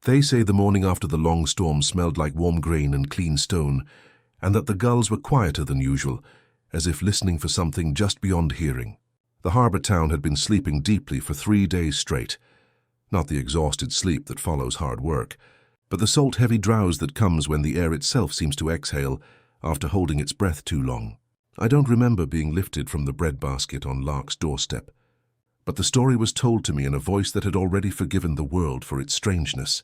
They say the morning after the long storm smelled like warm grain and clean stone, and that the gulls were quieter than usual, as if listening for something just beyond hearing. The harbour town had been sleeping deeply for 3 days straight. Not the exhausted sleep that follows hard work, but the salt-heavy drowse that comes when the air itself seems to exhale after holding its breath too long. I don't remember being lifted from the breadbasket on Lark's doorstep, but the story was told to me in a voice that had already forgiven the world for its strangeness.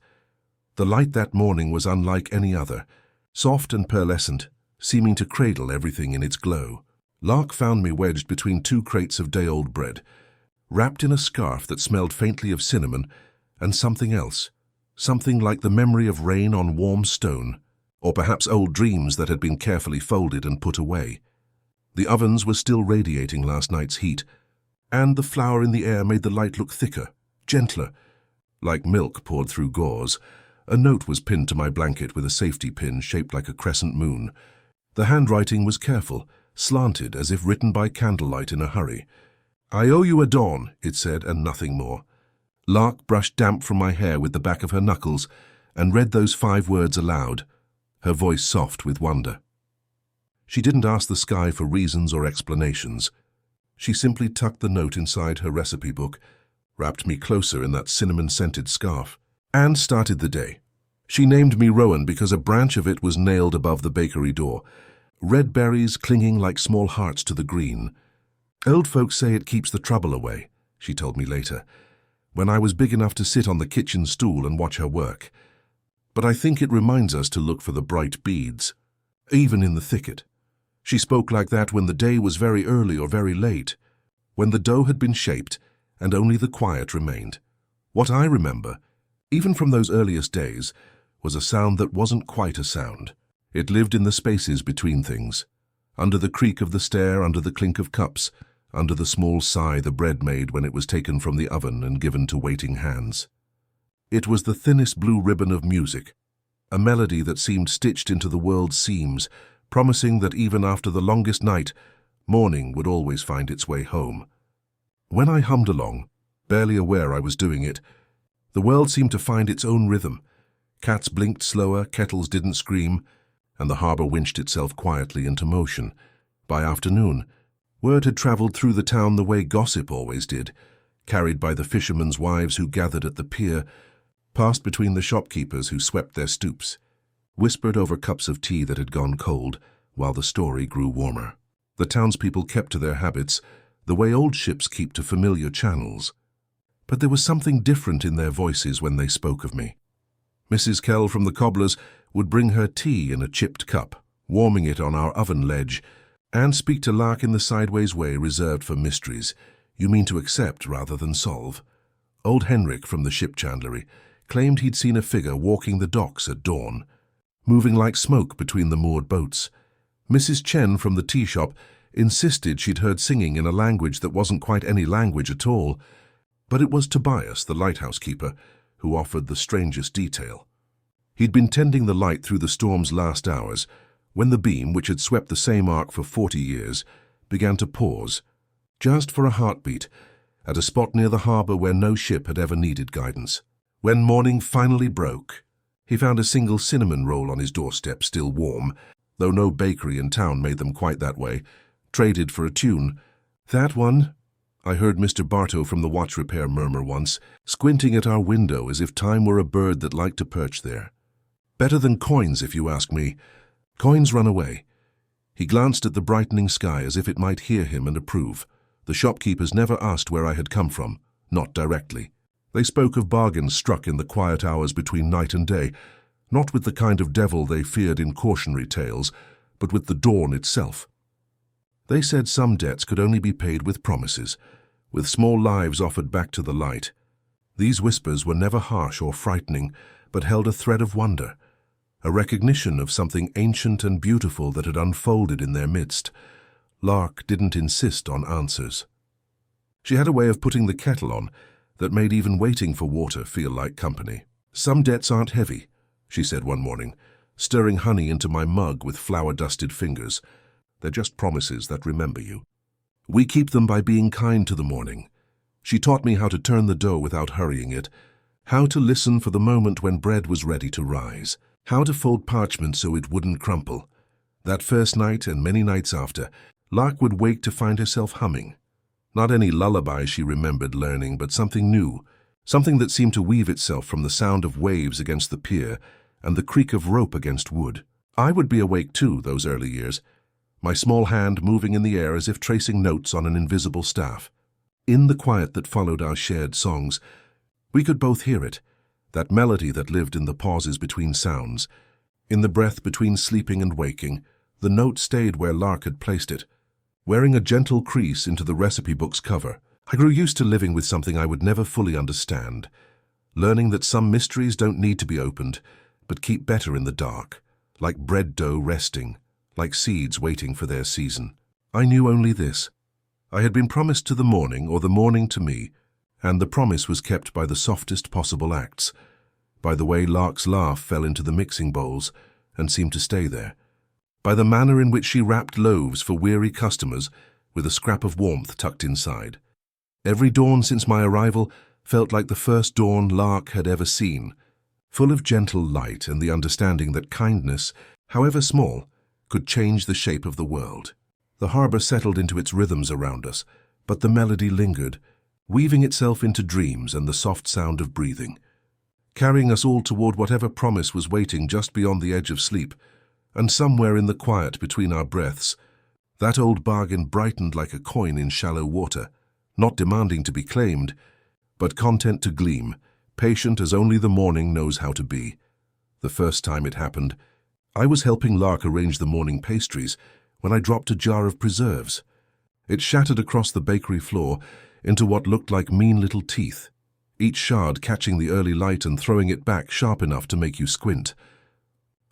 The light that morning was unlike any other, soft and pearlescent, seeming to cradle everything in its glow. Lark found me wedged between 2 crates of day-old bread, wrapped in a scarf that smelled faintly of cinnamon and something else, something like the memory of rain on warm stone, or perhaps old dreams that had been carefully folded and put away. The ovens were still radiating last night's heat, and the flour in the air made the light look thicker, gentler, like milk poured through gauze. A note was pinned to my blanket with a safety pin shaped like a crescent moon. The handwriting was careful, slanted as if written by candlelight in a hurry. "I owe you a dawn," it said, and nothing more. Lark brushed damp from my hair with the back of her knuckles and read those 5 words aloud, her voice soft with wonder. She didn't ask the sky for reasons or explanations. She simply tucked the note inside her recipe book, wrapped me closer in that cinnamon-scented scarf, and started the day. She named me Rowan because a branch of it was nailed above the bakery door, red berries clinging like small hearts to the green. "Old folks say it keeps the trouble away," she told me later, when I was big enough to sit on the kitchen stool and watch her work. "But I think it reminds us to look for the bright beads, even in the thicket." She spoke like that when the day was very early or very late, when the dough had been shaped and only the quiet remained. What I remember, even from those earliest days, was a sound that wasn't quite a sound. It lived in the spaces between things, under the creak of the stair, under the clink of cups, under the small sigh the bread made when it was taken from the oven and given to waiting hands. It was the thinnest blue ribbon of music, a melody that seemed stitched into the world's seams, promising that even after the longest night, morning would always find its way home. When I hummed along, barely aware I was doing it, the world seemed to find its own rhythm. Cats blinked slower, kettles didn't scream, and the harbour winched itself quietly into motion. By afternoon, word had travelled through the town the way gossip always did, carried by the fishermen's wives who gathered at the pier, passed between the shopkeepers who swept their stoops, whispered over cups of tea that had gone cold, while the story grew warmer. The townspeople kept to their habits, the way old ships keep to familiar channels. But there was something different in their voices when they spoke of me. Mrs. Kell from the cobbler's would bring her tea in a chipped cup, warming it on our oven ledge, and speak to Lark in the sideways way reserved for mysteries you mean to accept rather than solve. Old Henrik from the ship chandlery claimed he'd seen a figure walking the docks at dawn, moving like smoke between the moored boats. Mrs. Chen from the tea shop insisted she'd heard singing in a language that wasn't quite any language at all, but it was Tobias, the lighthouse keeper, who offered the strangest detail. He'd been tending the light through the storm's last hours, when the beam, which had swept the same arc for 40 years, began to pause, just for a heartbeat, at a spot near the harbour where no ship had ever needed guidance. When morning finally broke, he found a single cinnamon roll on his doorstep, still warm, though no bakery in town made them quite that way, traded for a tune. "That one," I heard Mr. Bartow from the watch repair murmur once, squinting at our window as if time were a bird that liked to perch there. "Better than coins, if you ask me. Coins run away." He glanced at the brightening sky as if it might hear him and approve. The shopkeepers never asked where I had come from, not directly. They spoke of bargains struck in the quiet hours between night and day, not with the kind of devil they feared in cautionary tales, but with the dawn itself. They said some debts could only be paid with promises, with small lives offered back to the light. These whispers were never harsh or frightening, but held a thread of wonder, a recognition of something ancient and beautiful that had unfolded in their midst. Lark didn't insist on answers. She had a way of putting the kettle on that made even waiting for water feel like company. "Some debts aren't heavy," she said one morning, stirring honey into my mug with flour-dusted fingers. "They're just promises that remember you. We keep them by being kind to the morning." She taught me how to turn the dough without hurrying it, How to listen for the moment when bread was ready to rise. How to fold parchment so it wouldn't crumple. That first night and many nights after, Lark would wake to find herself humming. Not any lullaby she remembered learning, but something new, something that seemed to weave itself from the sound of waves against the pier and the creak of rope against wood. I would be awake too those early years, my small hand moving in the air as if tracing notes on an invisible staff. In the quiet that followed our shared songs, we could both hear it, that melody that lived in the pauses between sounds. In the breath between sleeping and waking, the note stayed where Lark had placed it, wearing a gentle crease into the recipe book's cover. I grew used to living with something I would never fully understand, learning that some mysteries don't need to be opened, but keep better in the dark, like bread dough resting, like seeds waiting for their season. I knew only this. I had been promised to the morning or the morning to me, and the promise was kept by the softest possible acts, by the way Lark's laugh fell into the mixing bowls and seemed to stay there, by the manner in which she wrapped loaves for weary customers with a scrap of warmth tucked inside. Every dawn since my arrival felt like the first dawn Lark had ever seen, full of gentle light and the understanding that kindness, however small, could change the shape of the world. The harbor settled into its rhythms around us, but the melody lingered, weaving itself into dreams and the soft sound of breathing, carrying us all toward whatever promise was waiting just beyond the edge of sleep. And somewhere in the quiet between our breaths, that old bargain brightened like a coin in shallow water, not demanding to be claimed, but content to gleam, patient as only the morning knows how to be. The first time it happened, I was helping Lark arrange the morning pastries when I dropped a jar of preserves. It shattered across the bakery floor into what looked like mean little teeth, each shard catching the early light and throwing it back sharp enough to make you squint.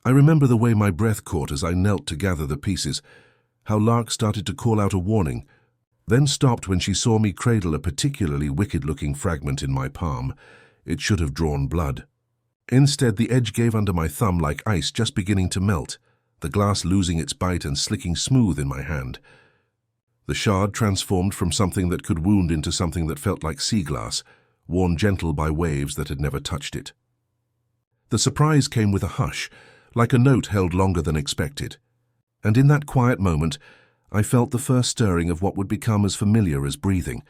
I remember the way my breath caught as I knelt to gather the pieces, how Lark started to call out a warning, then stopped when she saw me cradle a particularly wicked-looking fragment in my palm. It should have drawn blood. Instead, the edge gave under my thumb like ice just beginning to melt, the glass losing its bite and slicking smooth in my hand. The shard transformed from something that could wound into something that felt like sea glass, worn gentle by waves that had never touched it. The surprise came with a hush, like a note held longer than expected. And in that quiet moment, I felt the first stirring of what would become as familiar as breathing,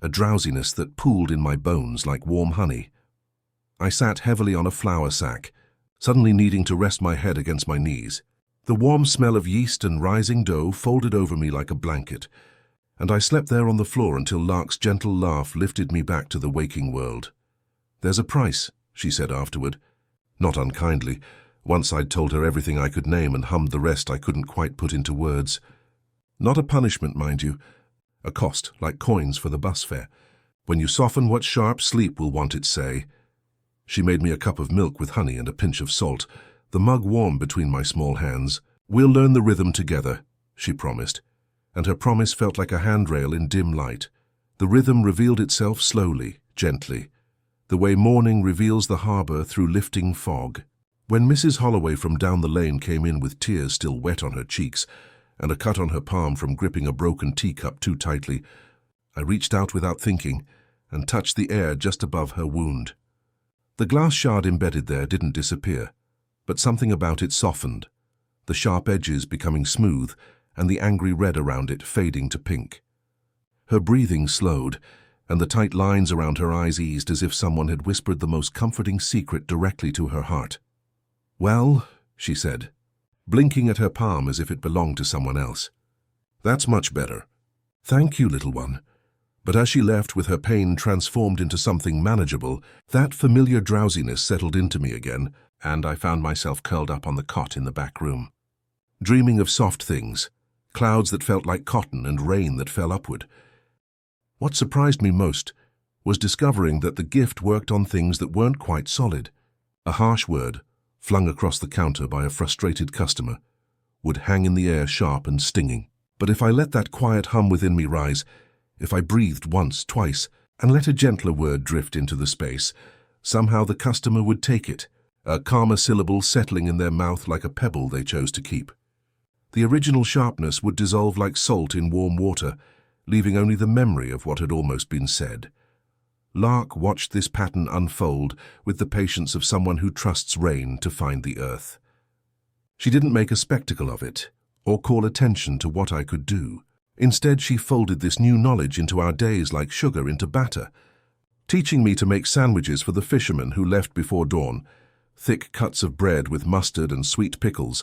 a drowsiness that pooled in my bones like warm honey. I sat heavily on a flour sack, suddenly needing to rest my head against my knees. The warm smell of yeast and rising dough folded over me like a blanket, and I slept there on the floor until Lark's gentle laugh lifted me back to the waking world. "There's a price," she said afterward, not unkindly, once I'd told her everything I could name and hummed the rest I couldn't quite put into words. Not a punishment, mind you. A cost, like coins for the bus fare. When you soften what sharp sleep will want it say. She made me a cup of milk with honey and a pinch of salt, the mug warm between my small hands. "We'll learn the rhythm together," she promised, and her promise felt like a handrail in dim light. The rhythm revealed itself slowly, gently, the way morning reveals the harbor through lifting fog. When Mrs. Holloway from down the lane came in with tears still wet on her cheeks and a cut on her palm from gripping a broken teacup too tightly, I reached out without thinking and touched the air just above her wound. The glass shard embedded there didn't disappear, but something about it softened, the sharp edges becoming smooth and the angry red around it fading to pink. Her breathing slowed, and the tight lines around her eyes eased as if someone had whispered the most comforting secret directly to her heart. "Well," she said, blinking at her palm as if it belonged to someone else. "That's much better. Thank you, little one." But as she left with her pain transformed into something manageable, that familiar drowsiness settled into me again, and I found myself curled up on the cot in the back room, dreaming of soft things, clouds that felt like cotton and rain that fell upward. What surprised me most was discovering that the gift worked on things that weren't quite solid. A harsh word, flung across the counter by a frustrated customer, would hang in the air sharp and stinging. But if I let that quiet hum within me rise, if I breathed once, twice, and let a gentler word drift into the space, somehow the customer would take it, a calmer syllable settling in their mouth like a pebble they chose to keep. The original sharpness would dissolve like salt in warm water, leaving only the memory of what had almost been said. Lark watched this pattern unfold with the patience of someone who trusts rain to find the earth. She didn't make a spectacle of it, or call attention to what I could do. Instead, she folded this new knowledge into our days like sugar into batter, teaching me to make sandwiches for the fishermen who left before dawn, thick cuts of bread with mustard and sweet pickles,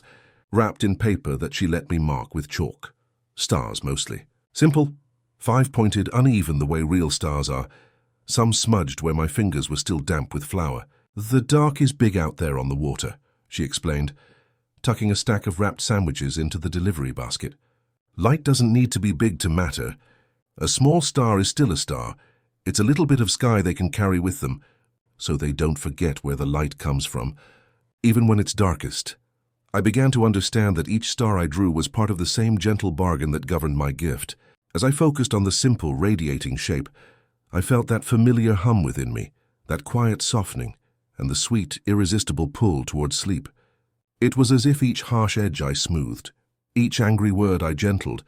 wrapped in paper that she let me mark with chalk. Stars, mostly. Simple, five-pointed, uneven the way real stars are, some smudged where my fingers were still damp with flour. "The dark is big out there on the water," she explained, tucking a stack of wrapped sandwiches into the delivery basket. "Light doesn't need to be big to matter. A small star is still a star. It's a little bit of sky they can carry with them, so they don't forget where the light comes from, even when it's darkest." I began to understand that each star I drew was part of the same gentle bargain that governed my gift. As I focused on the simple, radiating shape, I felt that familiar hum within me, that quiet softening, and the sweet, irresistible pull toward sleep. It was as if each harsh edge I smoothed, each angry word I gentled,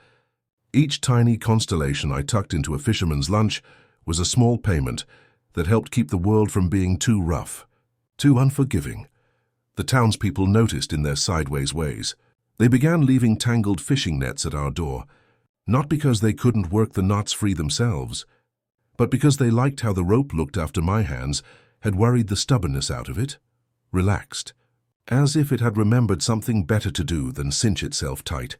each tiny constellation I tucked into a fisherman's lunch was a small payment that helped keep the world from being too rough, too unforgiving. The townspeople noticed in their sideways ways. They began leaving tangled fishing nets at our door, not because they couldn't work the knots free themselves, but because they liked how the rope looked after my hands had worried the stubbornness out of it, relaxed, as if it had remembered something better to do than cinch itself tight.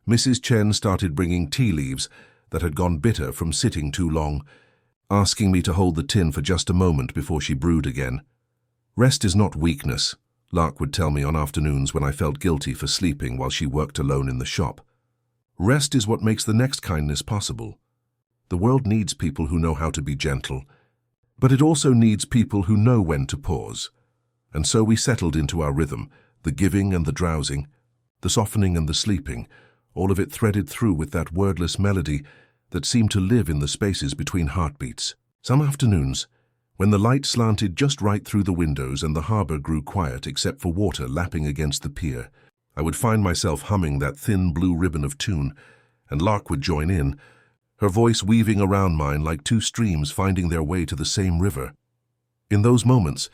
Mrs. Chen started bringing tea leaves that had gone bitter from sitting too long, asking me to hold the tin for just a moment before she brewed again. "Rest is not weakness," Lark would tell me on afternoons when I felt guilty for sleeping while she worked alone in the shop. "Rest is what makes the next kindness possible. The world needs people who know how to be gentle, but it also needs people who know when to pause." And so we settled into our rhythm, the giving and the drowsing, the softening and the sleeping, all of it threaded through with that wordless melody that seemed to live in the spaces between heartbeats. Some afternoons, when the light slanted just right through the windows and the harbor grew quiet except for water lapping against the pier, I would find myself humming that thin blue ribbon of tune, and Lark would join in, her voice weaving around mine like two streams finding their way to the same river. In those moments,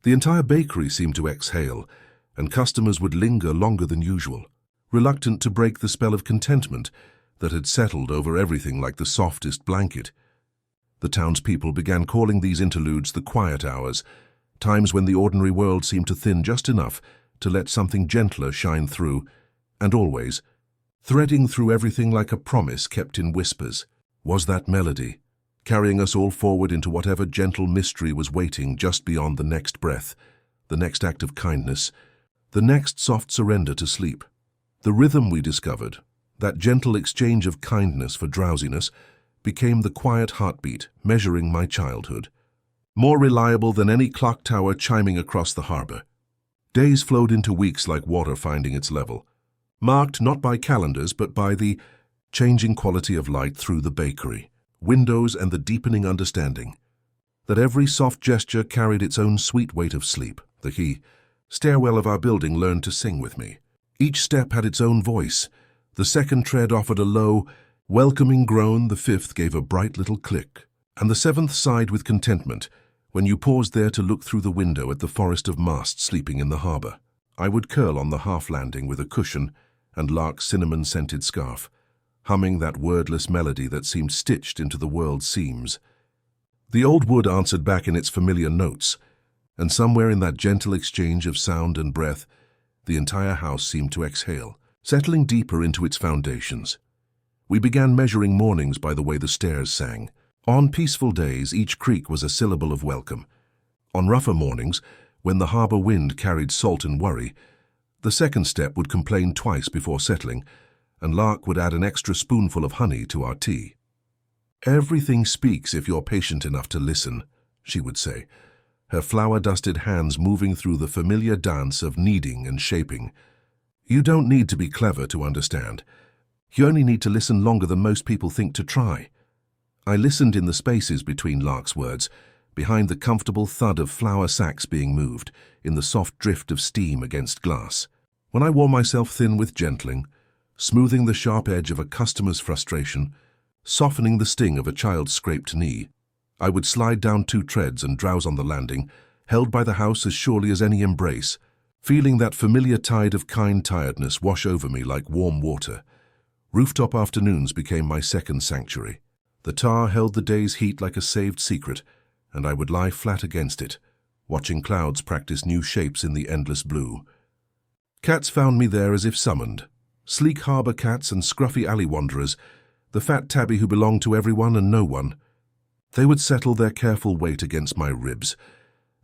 the entire bakery seemed to exhale, and customers would linger longer than usual, reluctant to break the spell of contentment that had settled over everything like the softest blanket. The townspeople began calling these interludes the quiet hours, times when the ordinary world seemed to thin just enough to let something gentler shine through, and always, threading through everything like a promise kept in whispers, was that melody, carrying us all forward into whatever gentle mystery was waiting just beyond the next breath, the next act of kindness, the next soft surrender to sleep. The rhythm we discovered, that gentle exchange of kindness for drowsiness, became the quiet heartbeat measuring my childhood, more reliable than any clock tower chiming across the harbor. Days flowed into weeks like water finding its level, marked not by calendars but by the changing quality of light through the bakery, windows, and the deepening understanding that every soft gesture carried its own sweet weight of sleep. The stairwell of our building learned to sing with me. Each step had its own voice. The second tread offered a low, welcoming groan, the fifth gave a bright little click, and the seventh sighed with contentment when you paused there to look through the window at the forest of masts sleeping in the harbor. I would curl on the half-landing with a cushion and Lark's cinnamon-scented scarf, humming that wordless melody that seemed stitched into the world's seams. The old wood answered back in its familiar notes, and somewhere in that gentle exchange of sound and breath, the entire house seemed to exhale, settling deeper into its foundations. We began measuring mornings by the way the stairs sang. On peaceful days, each creak was a syllable of welcome. On rougher mornings, when the harbor wind carried salt and worry, the second step would complain twice before settling, and Lark would add an extra spoonful of honey to our tea. "Everything speaks if you're patient enough to listen," she would say, her flour-dusted hands moving through the familiar dance of kneading and shaping. "You don't need to be clever to understand. You only need to listen longer than most people think to try." I listened in the spaces between Lark's words, behind the comfortable thud of flour sacks being moved, in the soft drift of steam against glass. When I wore myself thin with gentling, smoothing the sharp edge of a customer's frustration, softening the sting of a child's scraped knee, I would slide down 2 treads and drowse on the landing, held by the house as surely as any embrace, feeling that familiar tide of kind tiredness wash over me like warm water. Rooftop afternoons became my second sanctuary. The tar held the day's heat like a saved secret, and I would lie flat against it, watching clouds practice new shapes in the endless blue. Cats found me there as if summoned. Sleek harbour cats and scruffy alley wanderers, the fat tabby who belonged to everyone and no one. They would settle their careful weight against my ribs,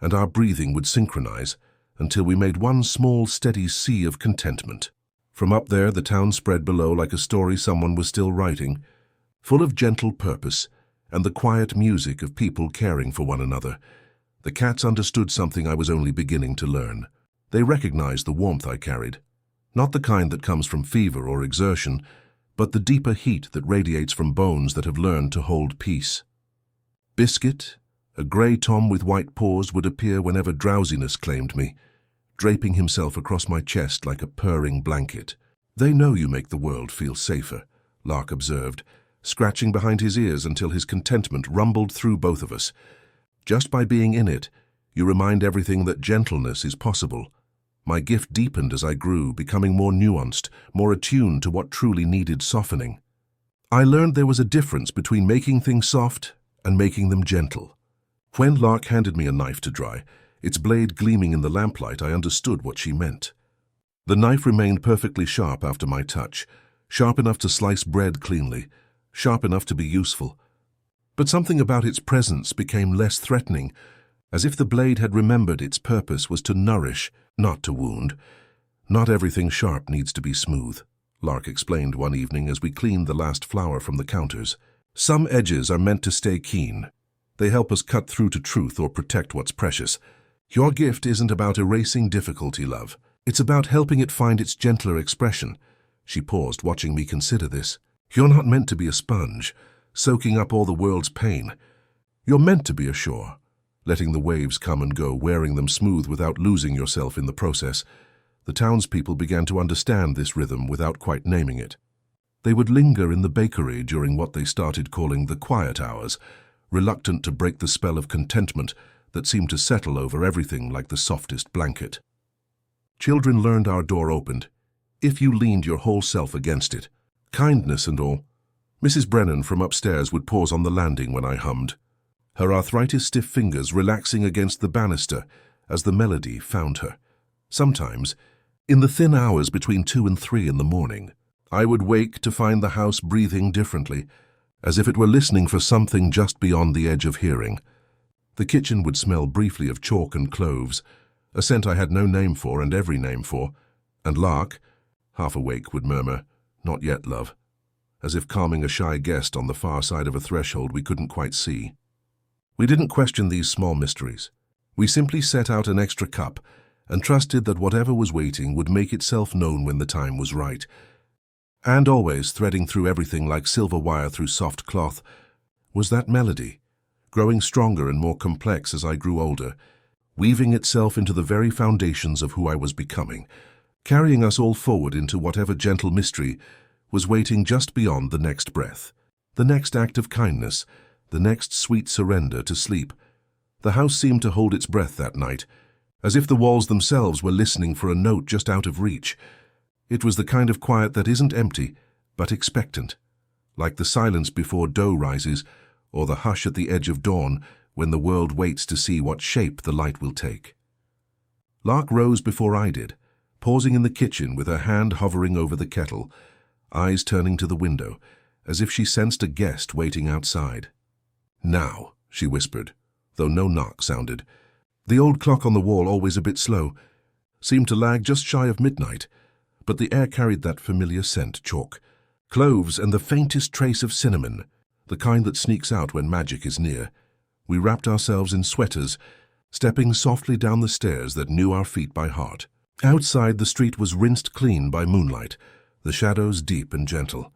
and our breathing would synchronize until we made one small, steady sea of contentment. From up there, the town spread below like a story someone was still writing, full of gentle purpose and the quiet music of people caring for one another. The cats understood something I was only beginning to learn. They recognized the warmth I carried, not the kind that comes from fever or exertion, but the deeper heat that radiates from bones that have learned to hold peace. Biscuit, a grey tom with white paws, would appear whenever drowsiness claimed me, draping himself across my chest like a purring blanket. "They know you make the world feel safer," Lark observed, scratching behind his ears until his contentment rumbled through both of us. "Just by being in it, you remind everything that gentleness is possible." My gift deepened as I grew, becoming more nuanced, more attuned to what truly needed softening. I learned there was a difference between making things soft and making them gentle. When Lark handed me a knife to dry, its blade gleaming in the lamplight, I understood what she meant. The knife remained perfectly sharp after my touch, sharp enough to slice bread cleanly, sharp enough to be useful. But something about its presence became less threatening, as if the blade had remembered its purpose was to nourish, not to wound. "Not everything sharp needs to be smooth," Lark explained one evening as we cleaned the last flour from the counters. "Some edges are meant to stay keen. They help us cut through to truth or protect what's precious. Your gift isn't about erasing difficulty, love. It's about helping it find its gentler expression." She paused, watching me consider this. "You're not meant to be a sponge, soaking up all the world's pain. You're meant to be a shore, letting the waves come and go, wearing them smooth without losing yourself in the process." The townspeople began to understand this rhythm without quite naming it. They would linger in the bakery during what they started calling the quiet hours, reluctant to break the spell of contentment that seemed to settle over everything like the softest blanket. Children learned our door opened, if you leaned your whole self against it, kindness and all. Mrs. Brennan from upstairs would pause on the landing when I hummed, her arthritis-stiff fingers relaxing against the banister as the melody found her. Sometimes, in the thin hours between 2 and 3 in the morning, I would wake to find the house breathing differently, as if it were listening for something just beyond the edge of hearing. The kitchen would smell briefly of chalk and cloves, a scent I had no name for and every name for, and Lark, half awake, would murmur, "Not yet, love," as if calming a shy guest on the far side of a threshold we couldn't quite see. We didn't question these small mysteries. We simply set out an extra cup and trusted that whatever was waiting would make itself known when the time was right. And always, threading through everything like silver wire through soft cloth, was that melody, growing stronger and more complex as I grew older, weaving itself into the very foundations of who I was becoming, carrying us all forward into whatever gentle mystery was waiting just beyond the next breath, the next act of kindness, the next sweet surrender to sleep. The house seemed to hold its breath that night, as if the walls themselves were listening for a note just out of reach. It was the kind of quiet that isn't empty, but expectant, like the silence before dough rises, or the hush at the edge of dawn when the world waits to see what shape the light will take. Lark rose before I did, pausing in the kitchen with her hand hovering over the kettle, eyes turning to the window, as if she sensed a guest waiting outside. "Now," she whispered, though no knock sounded. The old clock on the wall, always a bit slow, seemed to lag just shy of midnight, but the air carried that familiar scent, chalk, cloves, and the faintest trace of cinnamon, the kind that sneaks out when magic is near. We wrapped ourselves in sweaters, stepping softly down the stairs that knew our feet by heart. Outside, the street was rinsed clean by moonlight, the shadows deep and gentle.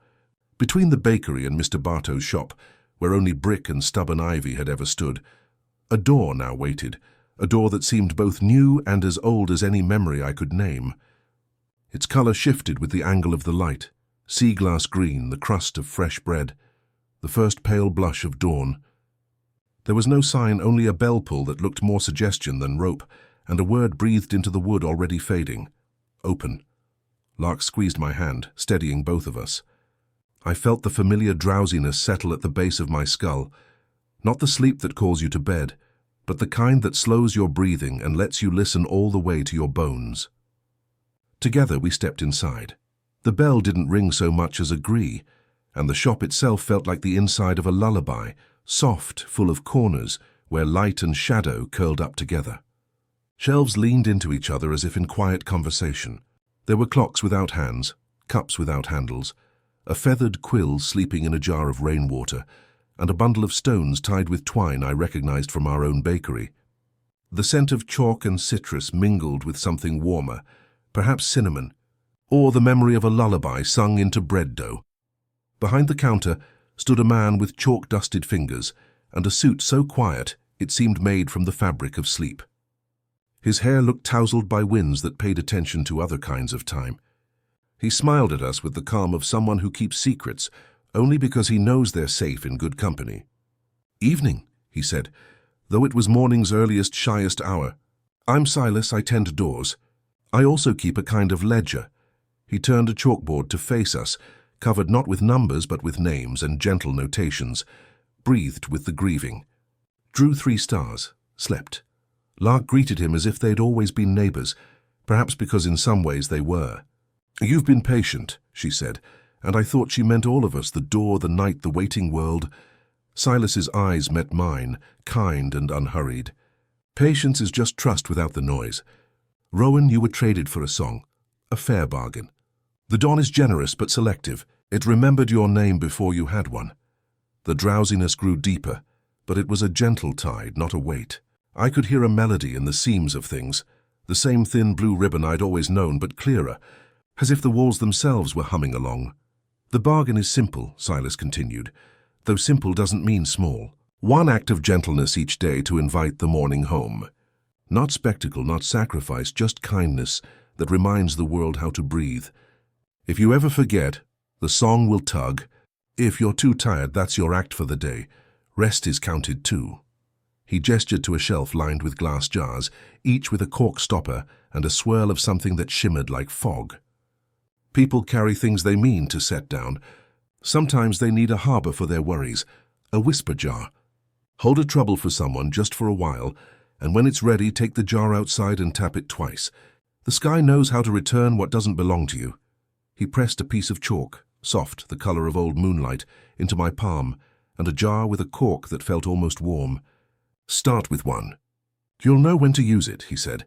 Between the bakery and Mr. Bartow's shop, where only brick and stubborn ivy had ever stood, a door now waited, a door that seemed both new and as old as any memory I could name. Its color shifted with the angle of the light, sea glass green, the crust of fresh bread, the first pale blush of dawn. There was no sign, only a bell pull that looked more suggestion than rope, and a word breathed into the wood already fading. Open. Lark squeezed my hand, steadying both of us. I felt the familiar drowsiness settle at the base of my skull. Not the sleep that calls you to bed, but the kind that slows your breathing and lets you listen all the way to your bones. Together we stepped inside. The bell didn't ring so much as agree, and the shop itself felt like the inside of a lullaby, soft, full of corners, where light and shadow curled up together. Shelves leaned into each other as if in quiet conversation. There were clocks without hands, cups without handles, a feathered quill sleeping in a jar of rainwater, and a bundle of stones tied with twine I recognized from our own bakery. The scent of chalk and citrus mingled with something warmer, perhaps cinnamon, or the memory of a lullaby sung into bread dough. Behind the counter stood a man with chalk-dusted fingers and a suit so quiet it seemed made from the fabric of sleep. His hair looked tousled by winds that paid attention to other kinds of time. He smiled at us with the calm of someone who keeps secrets only because he knows they're safe in good company. "Evening," he said, though it was morning's earliest, shyest hour. "I'm Silas, I tend doors. I also keep a kind of ledger." He turned a chalkboard to face us, covered not with numbers but with names and gentle notations, breathed with the grieving. Drew 3 stars, slept. Lark greeted him as if they'd always been neighbors, perhaps because in some ways they were. "You've been patient," she said, and I thought she meant all of us, the door, the night, the waiting world. Silas's eyes met mine, kind and unhurried. "Patience is just trust without the noise. Rowan, you were traded for a song. A fair bargain. The dawn is generous but selective. It remembered your name before you had one." The drowsiness grew deeper, but it was a gentle tide, not a weight. I could hear a melody in the seams of things, the same thin blue ribbon I'd always known, but clearer, as if the walls themselves were humming along. "The bargain is simple," Silas continued, "though simple doesn't mean small. 1 act of gentleness each day to invite the morning home. Not spectacle, not sacrifice, just kindness that reminds the world how to breathe. If you ever forget, the song will tug. If you're too tired, that's your act for the day. Rest is counted too." He gestured to a shelf lined with glass jars, each with a cork stopper and a swirl of something that shimmered like fog. People carry things they mean to set down. Sometimes they need a harbor for their worries, a whisper jar. Hold a trouble for someone just for a while, and when it's ready, take the jar outside and tap it twice. The sky knows how to return what doesn't belong to you. He pressed a piece of chalk, soft, the color of old moonlight, into my palm, and a jar with a cork that felt almost warm. "Start with one. You'll know when to use it," he said,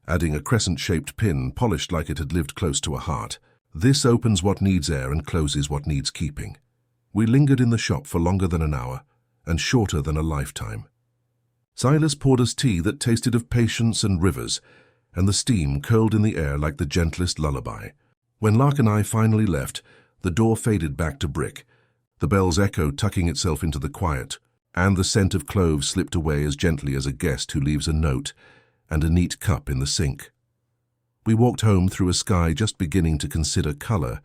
adding a crescent-shaped pin polished like it had lived close to a heart. "This opens what needs air and closes what needs keeping." We lingered in the shop for longer than an hour, and shorter than a lifetime. Silas poured us tea that tasted of patience and rivers, and the steam curled in the air like the gentlest lullaby. When Lark and I finally left, the door faded back to brick, the bell's echo tucking itself into the quiet, and the scent of cloves slipped away as gently as a guest who leaves a note and a neat cup in the sink. We walked home through a sky just beginning to consider color,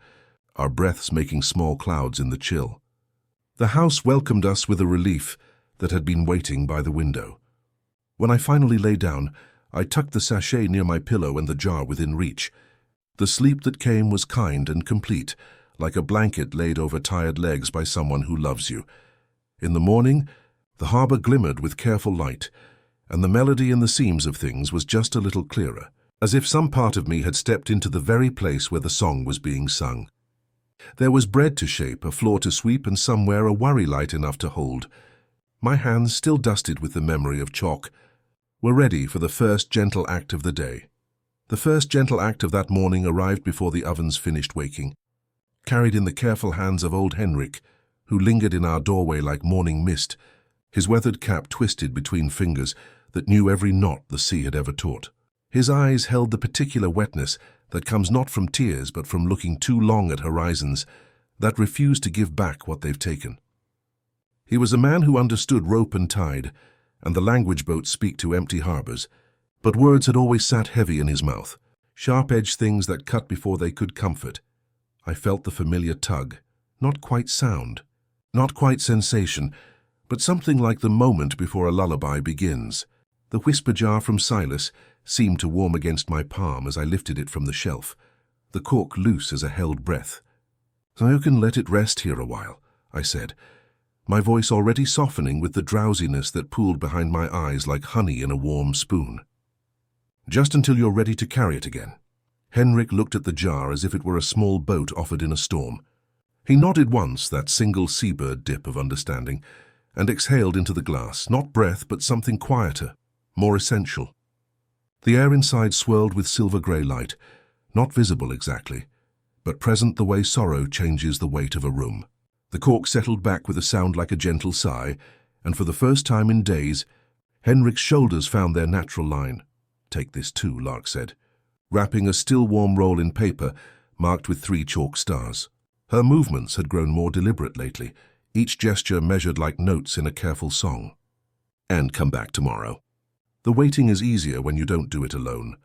our breaths making small clouds in the chill. The house welcomed us with a relief that had been waiting by the window. When I finally lay down, I tucked the sachet near my pillow and the jar within reach. The sleep that came was kind and complete, like a blanket laid over tired legs by someone who loves you. In the morning, the harbor glimmered with careful light, and the melody in the seams of things was just a little clearer, as if some part of me had stepped into the very place where the song was being sung. There was bread to shape, a floor to sweep, and somewhere a worry light enough to hold. My hands, still dusted with the memory of chalk, were ready for the first gentle act of the day. The first gentle act of that morning arrived before the ovens finished waking, carried in the careful hands of old Henrik, who lingered in our doorway like morning mist, his weathered cap twisted between fingers that knew every knot the sea had ever taught. His eyes held the particular wetness that comes not from tears but from looking too long at horizons that refuse to give back what they've taken. He was a man who understood rope and tide, and the language boats speak to empty harbors, but words had always sat heavy in his mouth, sharp-edged things that cut before they could comfort. I felt the familiar tug, not quite sound, not quite sensation, but something like the moment before a lullaby begins. The whisper jar from Silas seemed to warm against my palm as I lifted it from the shelf, the cork loose as a held breath. "You can let it rest here a while," I said, my voice already softening with the drowsiness that pooled behind my eyes like honey in a warm spoon. "Just until you're ready to carry it again." Henrik looked at the jar as if it were a small boat offered in a storm. He nodded once, that single seabird dip of understanding, and exhaled into the glass, not breath but something quieter, more essential. The air inside swirled with silver-grey light, not visible exactly, but present the way sorrow changes the weight of a room. The cork settled back with a sound like a gentle sigh, and for the first time in days, Henrik's shoulders found their natural line. "Take this too," Lark said, wrapping a still-warm roll in paper marked with 3 chalk stars. Her movements had grown more deliberate lately, each gesture measured like notes in a careful song. "And come back tomorrow. The waiting is easier when you don't do it alone."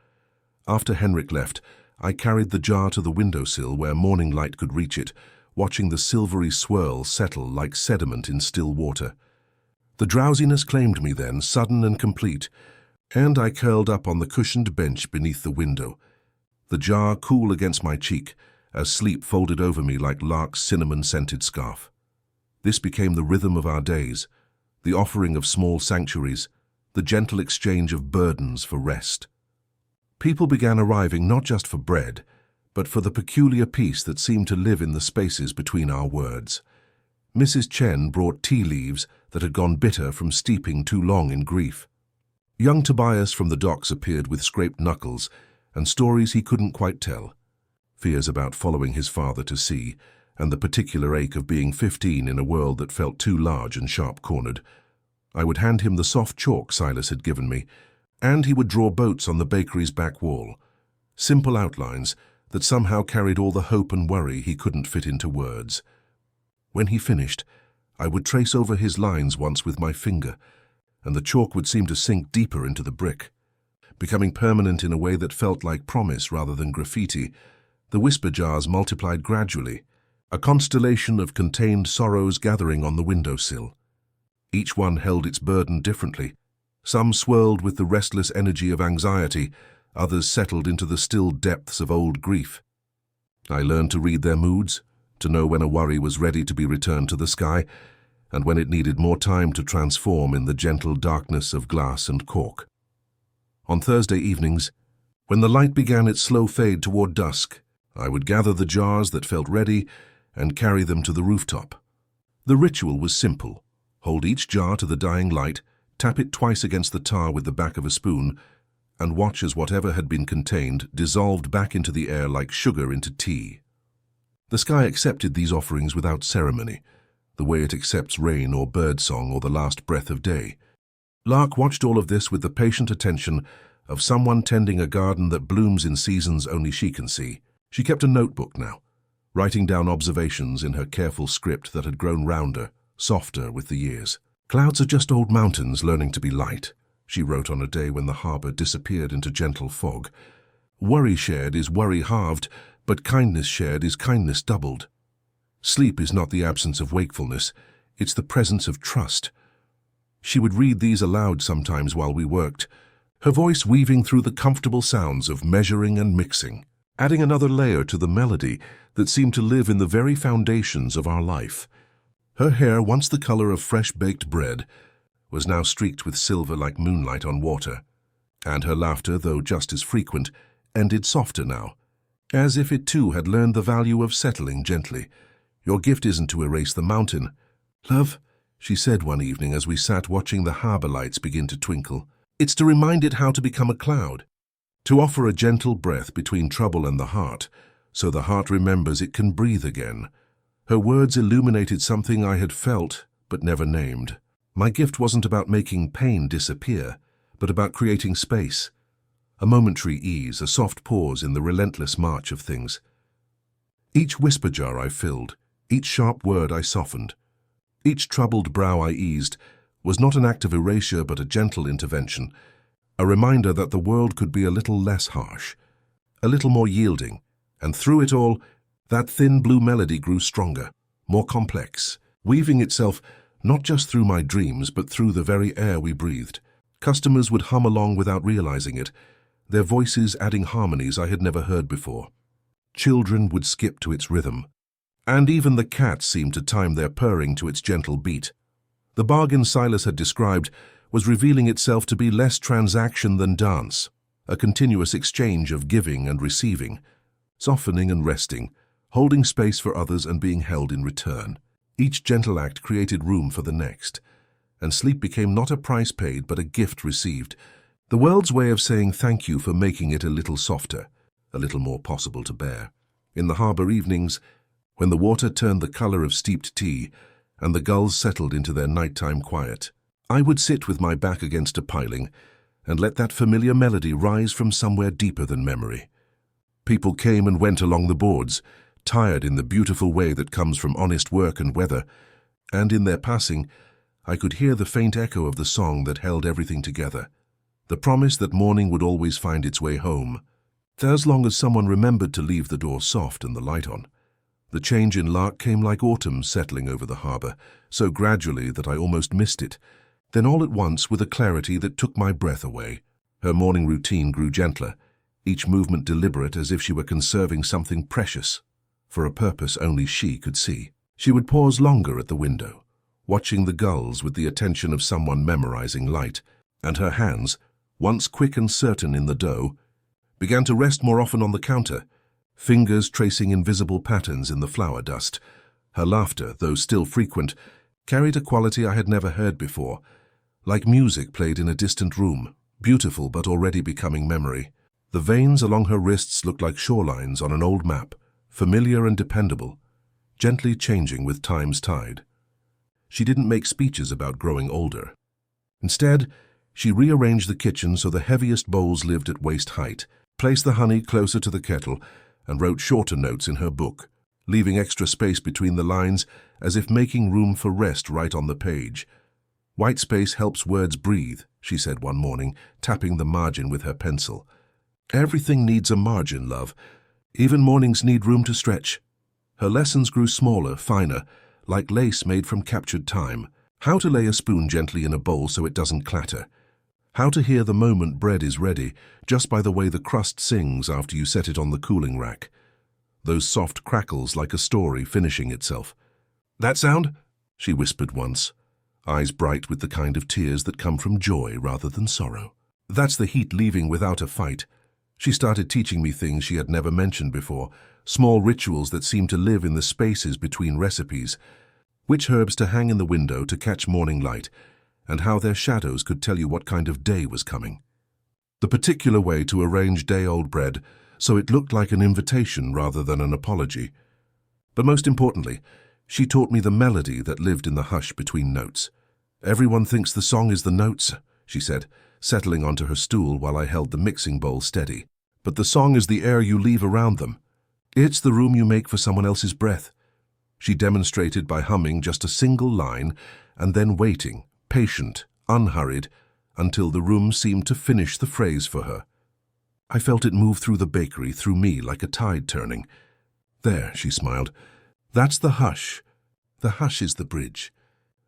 After Henrik left, I carried the jar to the windowsill where morning light could reach it, watching the silvery swirl settle like sediment in still water. The drowsiness claimed me then, sudden and complete, and I curled up on the cushioned bench beneath the window, the jar cool against my cheek as sleep folded over me like Lark's cinnamon-scented scarf. This became the rhythm of our days, the offering of small sanctuaries, the gentle exchange of burdens for rest. People began arriving not just for bread, but for the peculiar peace that seemed to live in the spaces between our words. Mrs. Chen brought tea leaves that had gone bitter from steeping too long in grief. Young Tobias from the docks appeared with scraped knuckles and stories he couldn't quite tell. Fears about following his father to sea, and the particular ache of being 15 in a world that felt too large and sharp-cornered. I would hand him the soft chalk Silas had given me, and he would draw boats on the bakery's back wall. Simple outlines that somehow carried all the hope and worry he couldn't fit into words. When he finished, I would trace over his lines once with my finger, and the chalk would seem to sink deeper into the brick. Becoming permanent in a way that felt like promise rather than graffiti, the whisper jars multiplied gradually, a constellation of contained sorrows gathering on the windowsill. Each one held its burden differently. Some swirled with the restless energy of anxiety, others settled into the still depths of old grief. I learned to read their moods, to know when a worry was ready to be returned to the sky, and when it needed more time to transform in the gentle darkness of glass and cork. On Thursday evenings, when the light began its slow fade toward dusk, I would gather the jars that felt ready and carry them to the rooftop. The ritual was simple. Hold each jar to the dying light, tap it twice against the tar with the back of a spoon, and watch as whatever had been contained dissolved back into the air like sugar into tea. The sky accepted these offerings without ceremony, the way it accepts rain or birdsong or the last breath of day. Lark watched all of this with the patient attention of someone tending a garden that blooms in seasons only she can see. She kept a notebook now, writing down observations in her careful script that had grown rounder, softer with the years. "Clouds are just old mountains learning to be light," she wrote on a day when the harbor disappeared into gentle fog. "Worry shared is worry halved, but kindness shared is kindness doubled. Sleep is not the absence of wakefulness, it's the presence of trust." She would read these aloud sometimes while we worked, her voice weaving through the comfortable sounds of measuring and mixing, adding another layer to the melody that seemed to live in the very foundations of our life. Her hair, once the color of fresh-baked bread, was now streaked with silver like moonlight on water, and her laughter, though just as frequent, ended softer now, as if it too had learned the value of settling gently. "Your gift isn't to erase the mountain, love," she said one evening as we sat watching the harbor lights begin to twinkle. "It's to remind it how to become a cloud, to offer a gentle breath between trouble and the heart, so the heart remembers it can breathe again." Her words illuminated something I had felt but never named. My gift wasn't about making pain disappear, but about creating space, a momentary ease, a soft pause in the relentless march of things. Each whisper jar I filled, each sharp word I softened, each troubled brow I eased, was not an act of erasure but a gentle intervention, a reminder that the world could be a little less harsh, a little more yielding, and through it all, that thin blue melody grew stronger, more complex, weaving itself not just through my dreams, but through the very air we breathed. Customers would hum along without realizing it, their voices adding harmonies I had never heard before. Children would skip to its rhythm, and even the cats seemed to time their purring to its gentle beat. The bargain Silas had described was revealing itself to be less transaction than dance, a continuous exchange of giving and receiving, softening and resting, holding space for others and being held in return. Each gentle act created room for the next, and sleep became not a price paid but a gift received, the world's way of saying thank you for making it a little softer, a little more possible to bear. In the harbour evenings, when the water turned the colour of steeped tea and the gulls settled into their nighttime quiet, I would sit with my back against a piling and let that familiar melody rise from somewhere deeper than memory. People came and went along the boards, tired in the beautiful way that comes from honest work and weather, and in their passing, I could hear the faint echo of the song that held everything together, the promise that morning would always find its way home, as long as someone remembered to leave the door soft and the light on. The change in Lark came like autumn settling over the harbour, so gradually that I almost missed it, then all at once with a clarity that took my breath away. Her morning routine grew gentler, each movement deliberate as if she were conserving something precious, for a purpose only she could see. She would pause longer at the window, watching the gulls with the attention of someone memorizing light, and her hands, once quick and certain in the dough, began to rest more often on the counter, fingers tracing invisible patterns in the flour dust. Her laughter, though still frequent, carried a quality I had never heard before, like music played in a distant room, beautiful but already becoming memory. The veins along her wrists looked like shorelines on an old map, familiar and dependable, gently changing with time's tide. She didn't make speeches about growing older. Instead, she rearranged the kitchen so the heaviest bowls lived at waist height, placed the honey closer to the kettle, and wrote shorter notes in her book, leaving extra space between the lines as if making room for rest right on the page. "White space helps words breathe," she said one morning, tapping the margin with her pencil. "Everything needs a margin, love. Even mornings need room to stretch." Her lessons grew smaller, finer, like lace made from captured time. How to lay a spoon gently in a bowl so it doesn't clatter. How to hear the moment bread is ready, just by the way the crust sings after you set it on the cooling rack. Those soft crackles like a story finishing itself. "That sound?" she whispered once, eyes bright with the kind of tears that come from joy rather than sorrow. "That's the heat leaving without a fight." She started teaching me things she had never mentioned before, small rituals that seemed to live in the spaces between recipes, which herbs to hang in the window to catch morning light, and how their shadows could tell you what kind of day was coming. The particular way to arrange day-old bread so it looked like an invitation rather than an apology. But most importantly, she taught me the melody that lived in the hush between notes. "Everyone thinks the song is the notes," she said, settling onto her stool while I held the mixing bowl steady. "But the song is the air you leave around them. It's the room you make for someone else's breath." She demonstrated by humming just a single line and then waiting, patient, unhurried, until the room seemed to finish the phrase for her. I felt it move through the bakery, through me, like a tide turning. "There," she smiled. "That's the hush. The hush is the bridge.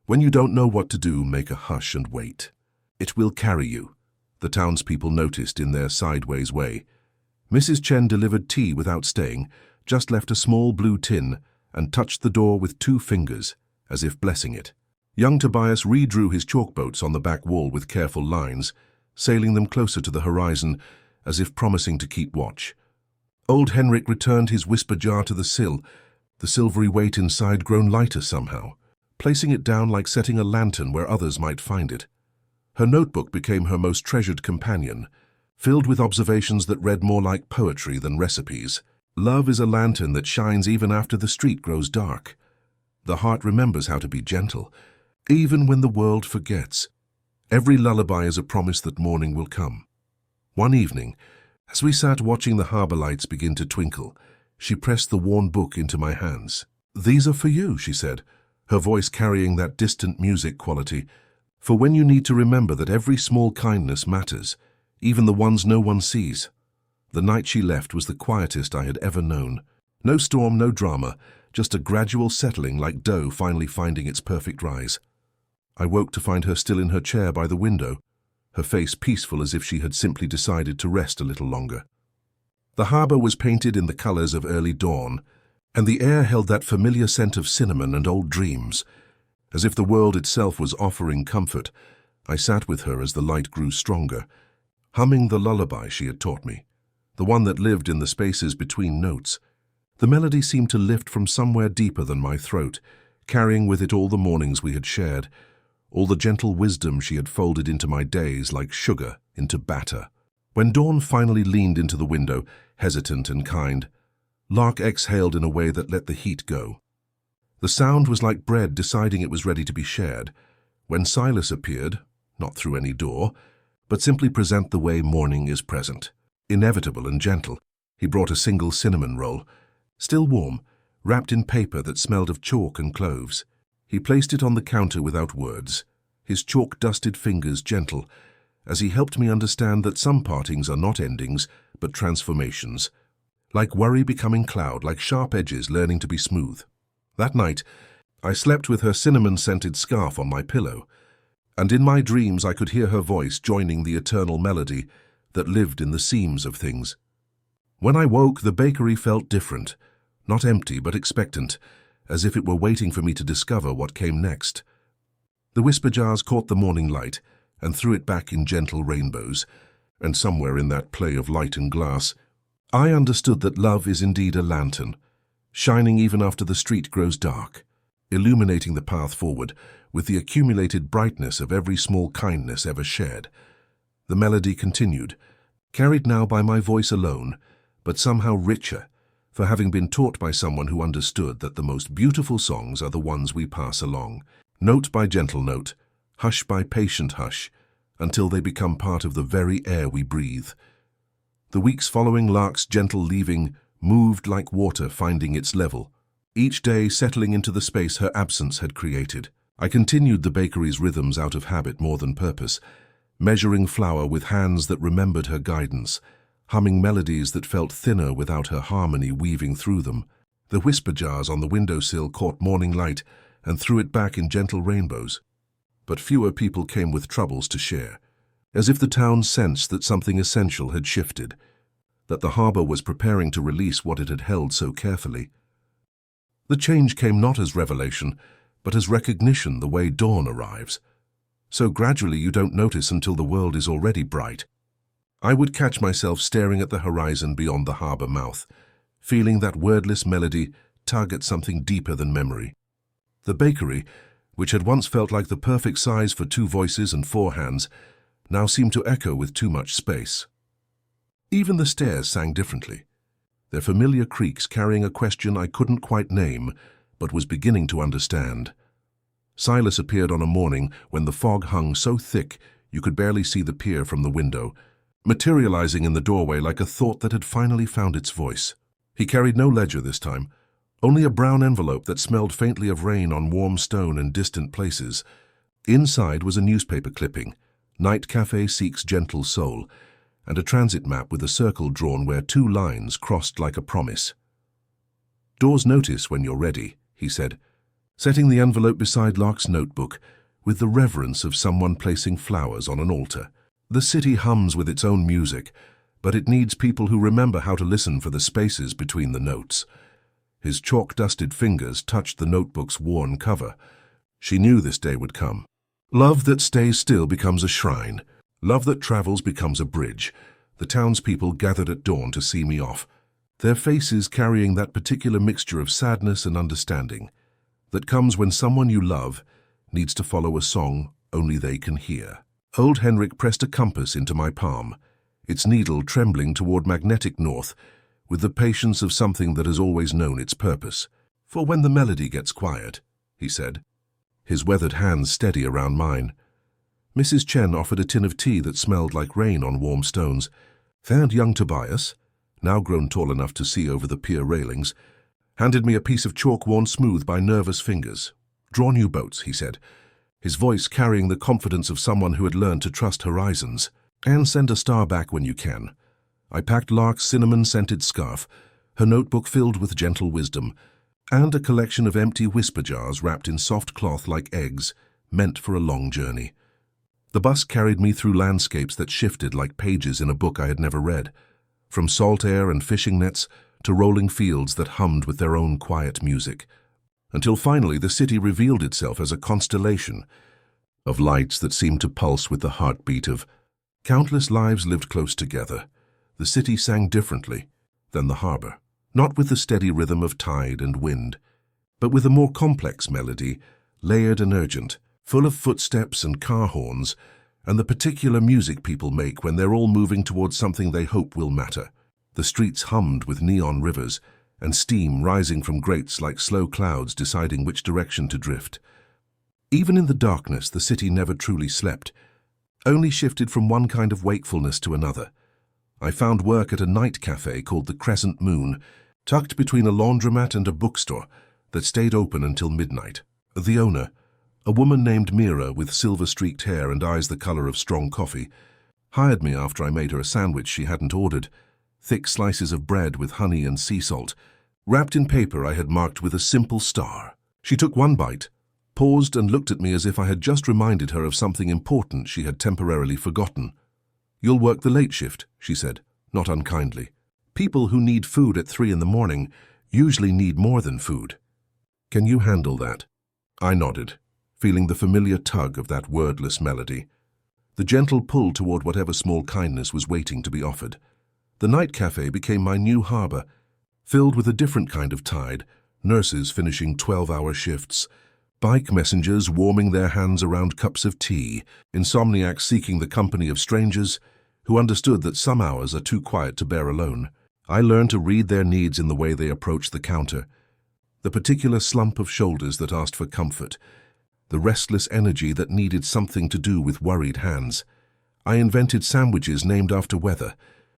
When you don't know what to do, make a hush and wait. It will carry you," the townspeople noticed in their sideways way. Mrs. Chen delivered tea without staying, just left a small blue tin and touched the door with 2 fingers, as if blessing it. Young Tobias redrew his chalk boats on the back wall with careful lines, sailing them closer to the horizon, as if promising to keep watch. Old Henrik returned his whisper jar to the sill, the silvery weight inside grown lighter somehow, placing it down like setting a lantern where others might find it. Her notebook became her most treasured companion, filled with observations that read more like poetry than recipes. "Love is a lantern that shines even after the street grows dark. The heart remembers how to be gentle, even when the world forgets. Every lullaby is a promise that morning will come." One evening, as we sat watching the harbour lights begin to twinkle, she pressed the worn book into my hands. "These are for you," she said, her voice carrying that distant music quality, "for when you need to remember that every small kindness matters, even the ones no one sees." The night she left was the quietest I had ever known. No storm, no drama, just a gradual settling like dough finally finding its perfect rise. I woke to find her still in her chair by the window, her face peaceful as if she had simply decided to rest a little longer. The harbour was painted in the colours of early dawn, and the air held that familiar scent of cinnamon and old dreams. As if the world itself was offering comfort, I sat with her as the light grew stronger, humming the lullaby she had taught me, the one that lived in the spaces between notes. The melody seemed to lift from somewhere deeper than my throat, carrying with it all the mornings we had shared, all the gentle wisdom she had folded into my days like sugar into batter. When dawn finally leaned into the window, hesitant and kind, Lark exhaled in a way that let the heat go. The sound was like bread deciding it was ready to be shared. When Silas appeared, not through any door, but simply present the way morning is present, inevitable and gentle, he brought a single cinnamon roll, still warm, wrapped in paper that smelled of chalk and cloves. He placed it on the counter without words, his chalk-dusted fingers gentle, as he helped me understand that some partings are not endings, but transformations. Like worry becoming cloud, like sharp edges learning to be smooth. That night, I slept with her cinnamon-scented scarf on my pillow, and in my dreams I could hear her voice joining the eternal melody that lived in the seams of things. When I woke, the bakery felt different, not empty but expectant, as if it were waiting for me to discover what came next. The whisper jars caught the morning light and threw it back in gentle rainbows, and somewhere in that play of light and glass, I understood that love is indeed a lantern, shining even after the street grows dark, illuminating the path forward with the accumulated brightness of every small kindness ever shared. The melody continued, carried now by my voice alone, but somehow richer, for having been taught by someone who understood that the most beautiful songs are the ones we pass along, note by gentle note, hush by patient hush, until they become part of the very air we breathe. The weeks following Lark's gentle leaving moved like water finding its level, each day settling into the space her absence had created. I continued the bakery's rhythms out of habit more than purpose, measuring flour with hands that remembered her guidance, humming melodies that felt thinner without her harmony weaving through them. The whisper jars on the windowsill caught morning light and threw it back in gentle rainbows. But fewer people came with troubles to share, as if the town sensed that something essential had shifted, that the harbour was preparing to release what it had held so carefully. The change came not as revelation, but as recognition the way dawn arrives. So gradually you don't notice until the world is already bright. I would catch myself staring at the horizon beyond the harbour mouth, feeling that wordless melody tug at something deeper than memory. The bakery, which had once felt like the perfect size for 2 voices and 4 hands, now seemed to echo with too much space. Even the stairs sang differently, their familiar creaks carrying a question I couldn't quite name, but was beginning to understand. Silas appeared on a morning when the fog hung so thick you could barely see the pier from the window, materializing in the doorway like a thought that had finally found its voice. He carried no ledger this time, only a brown envelope that smelled faintly of rain on warm stone and distant places. Inside was a newspaper clipping, Night Cafe Seeks Gentle Soul, and a transit map with a circle drawn where 2 lines crossed like a promise. "Doors notice when you're ready," he said, setting the envelope beside Lark's notebook with the reverence of someone placing flowers on an altar. The city hums with its own music, but it needs people who remember how to listen for the spaces between the notes. His chalk-dusted fingers touched the notebook's worn cover. She knew this day would come. Love that stays still becomes a shrine. Love that travels becomes a bridge. The townspeople gathered at dawn to see me off, their faces carrying that particular mixture of sadness and understanding that comes when someone you love needs to follow a song only they can hear. Old Henrik pressed a compass into my palm, its needle trembling toward magnetic north, with the patience of something that has always known its purpose. "For when the melody gets quiet," he said, his weathered hands steady around mine. Mrs. Chen offered a tin of tea that smelled like rain on warm stones, and young Tobias, now grown tall enough to see over the pier railings, handed me a piece of chalk worn smooth by nervous fingers. "Draw new boats," he said, his voice carrying the confidence of someone who had learned to trust horizons. "And send a star back when you can." I packed Lark's cinnamon-scented scarf, her notebook filled with gentle wisdom, and a collection of empty whisper jars wrapped in soft cloth like eggs meant for a long journey. The bus carried me through landscapes that shifted like pages in a book I had never read, from salt air and fishing nets to rolling fields that hummed with their own quiet music, until finally the city revealed itself as a constellation of lights that seemed to pulse with the heartbeat of countless lives lived close together. The city sang differently than the harbor, not with the steady rhythm of tide and wind, but with a more complex melody, layered and urgent, full of footsteps and car horns, and the particular music people make when they're all moving towards something they hope will matter. The streets hummed with neon rivers, and steam rising from grates like slow clouds deciding which direction to drift. Even in the darkness, the city never truly slept, only shifted from one kind of wakefulness to another. I found work at a night cafe called the Crescent Moon, tucked between a laundromat and a bookstore that stayed open until midnight. The owner, a woman named Mira with silver-streaked hair and eyes the color of strong coffee, hired me after I made her a sandwich she hadn't ordered, thick slices of bread with honey and sea salt, wrapped in paper I had marked with a simple star. She took one bite, paused and looked at me as if I had just reminded her of something important she had temporarily forgotten. "You'll work the late shift," she said, not unkindly. "People who need food at 3 in the morning usually need more than food. Can you handle that?" I nodded, feeling the familiar tug of that wordless melody, the gentle pull toward whatever small kindness was waiting to be offered. The night cafe became my new harbor, filled with a different kind of tide, nurses finishing 12-hour shifts, bike messengers warming their hands around cups of tea, insomniacs seeking the company of strangers who understood that some hours are too quiet to bear alone. I learned to read their needs in the way they approached the counter, the particular slump of shoulders that asked for comfort, the restless energy that needed something to do with worried hands. I invented sandwiches named after weather,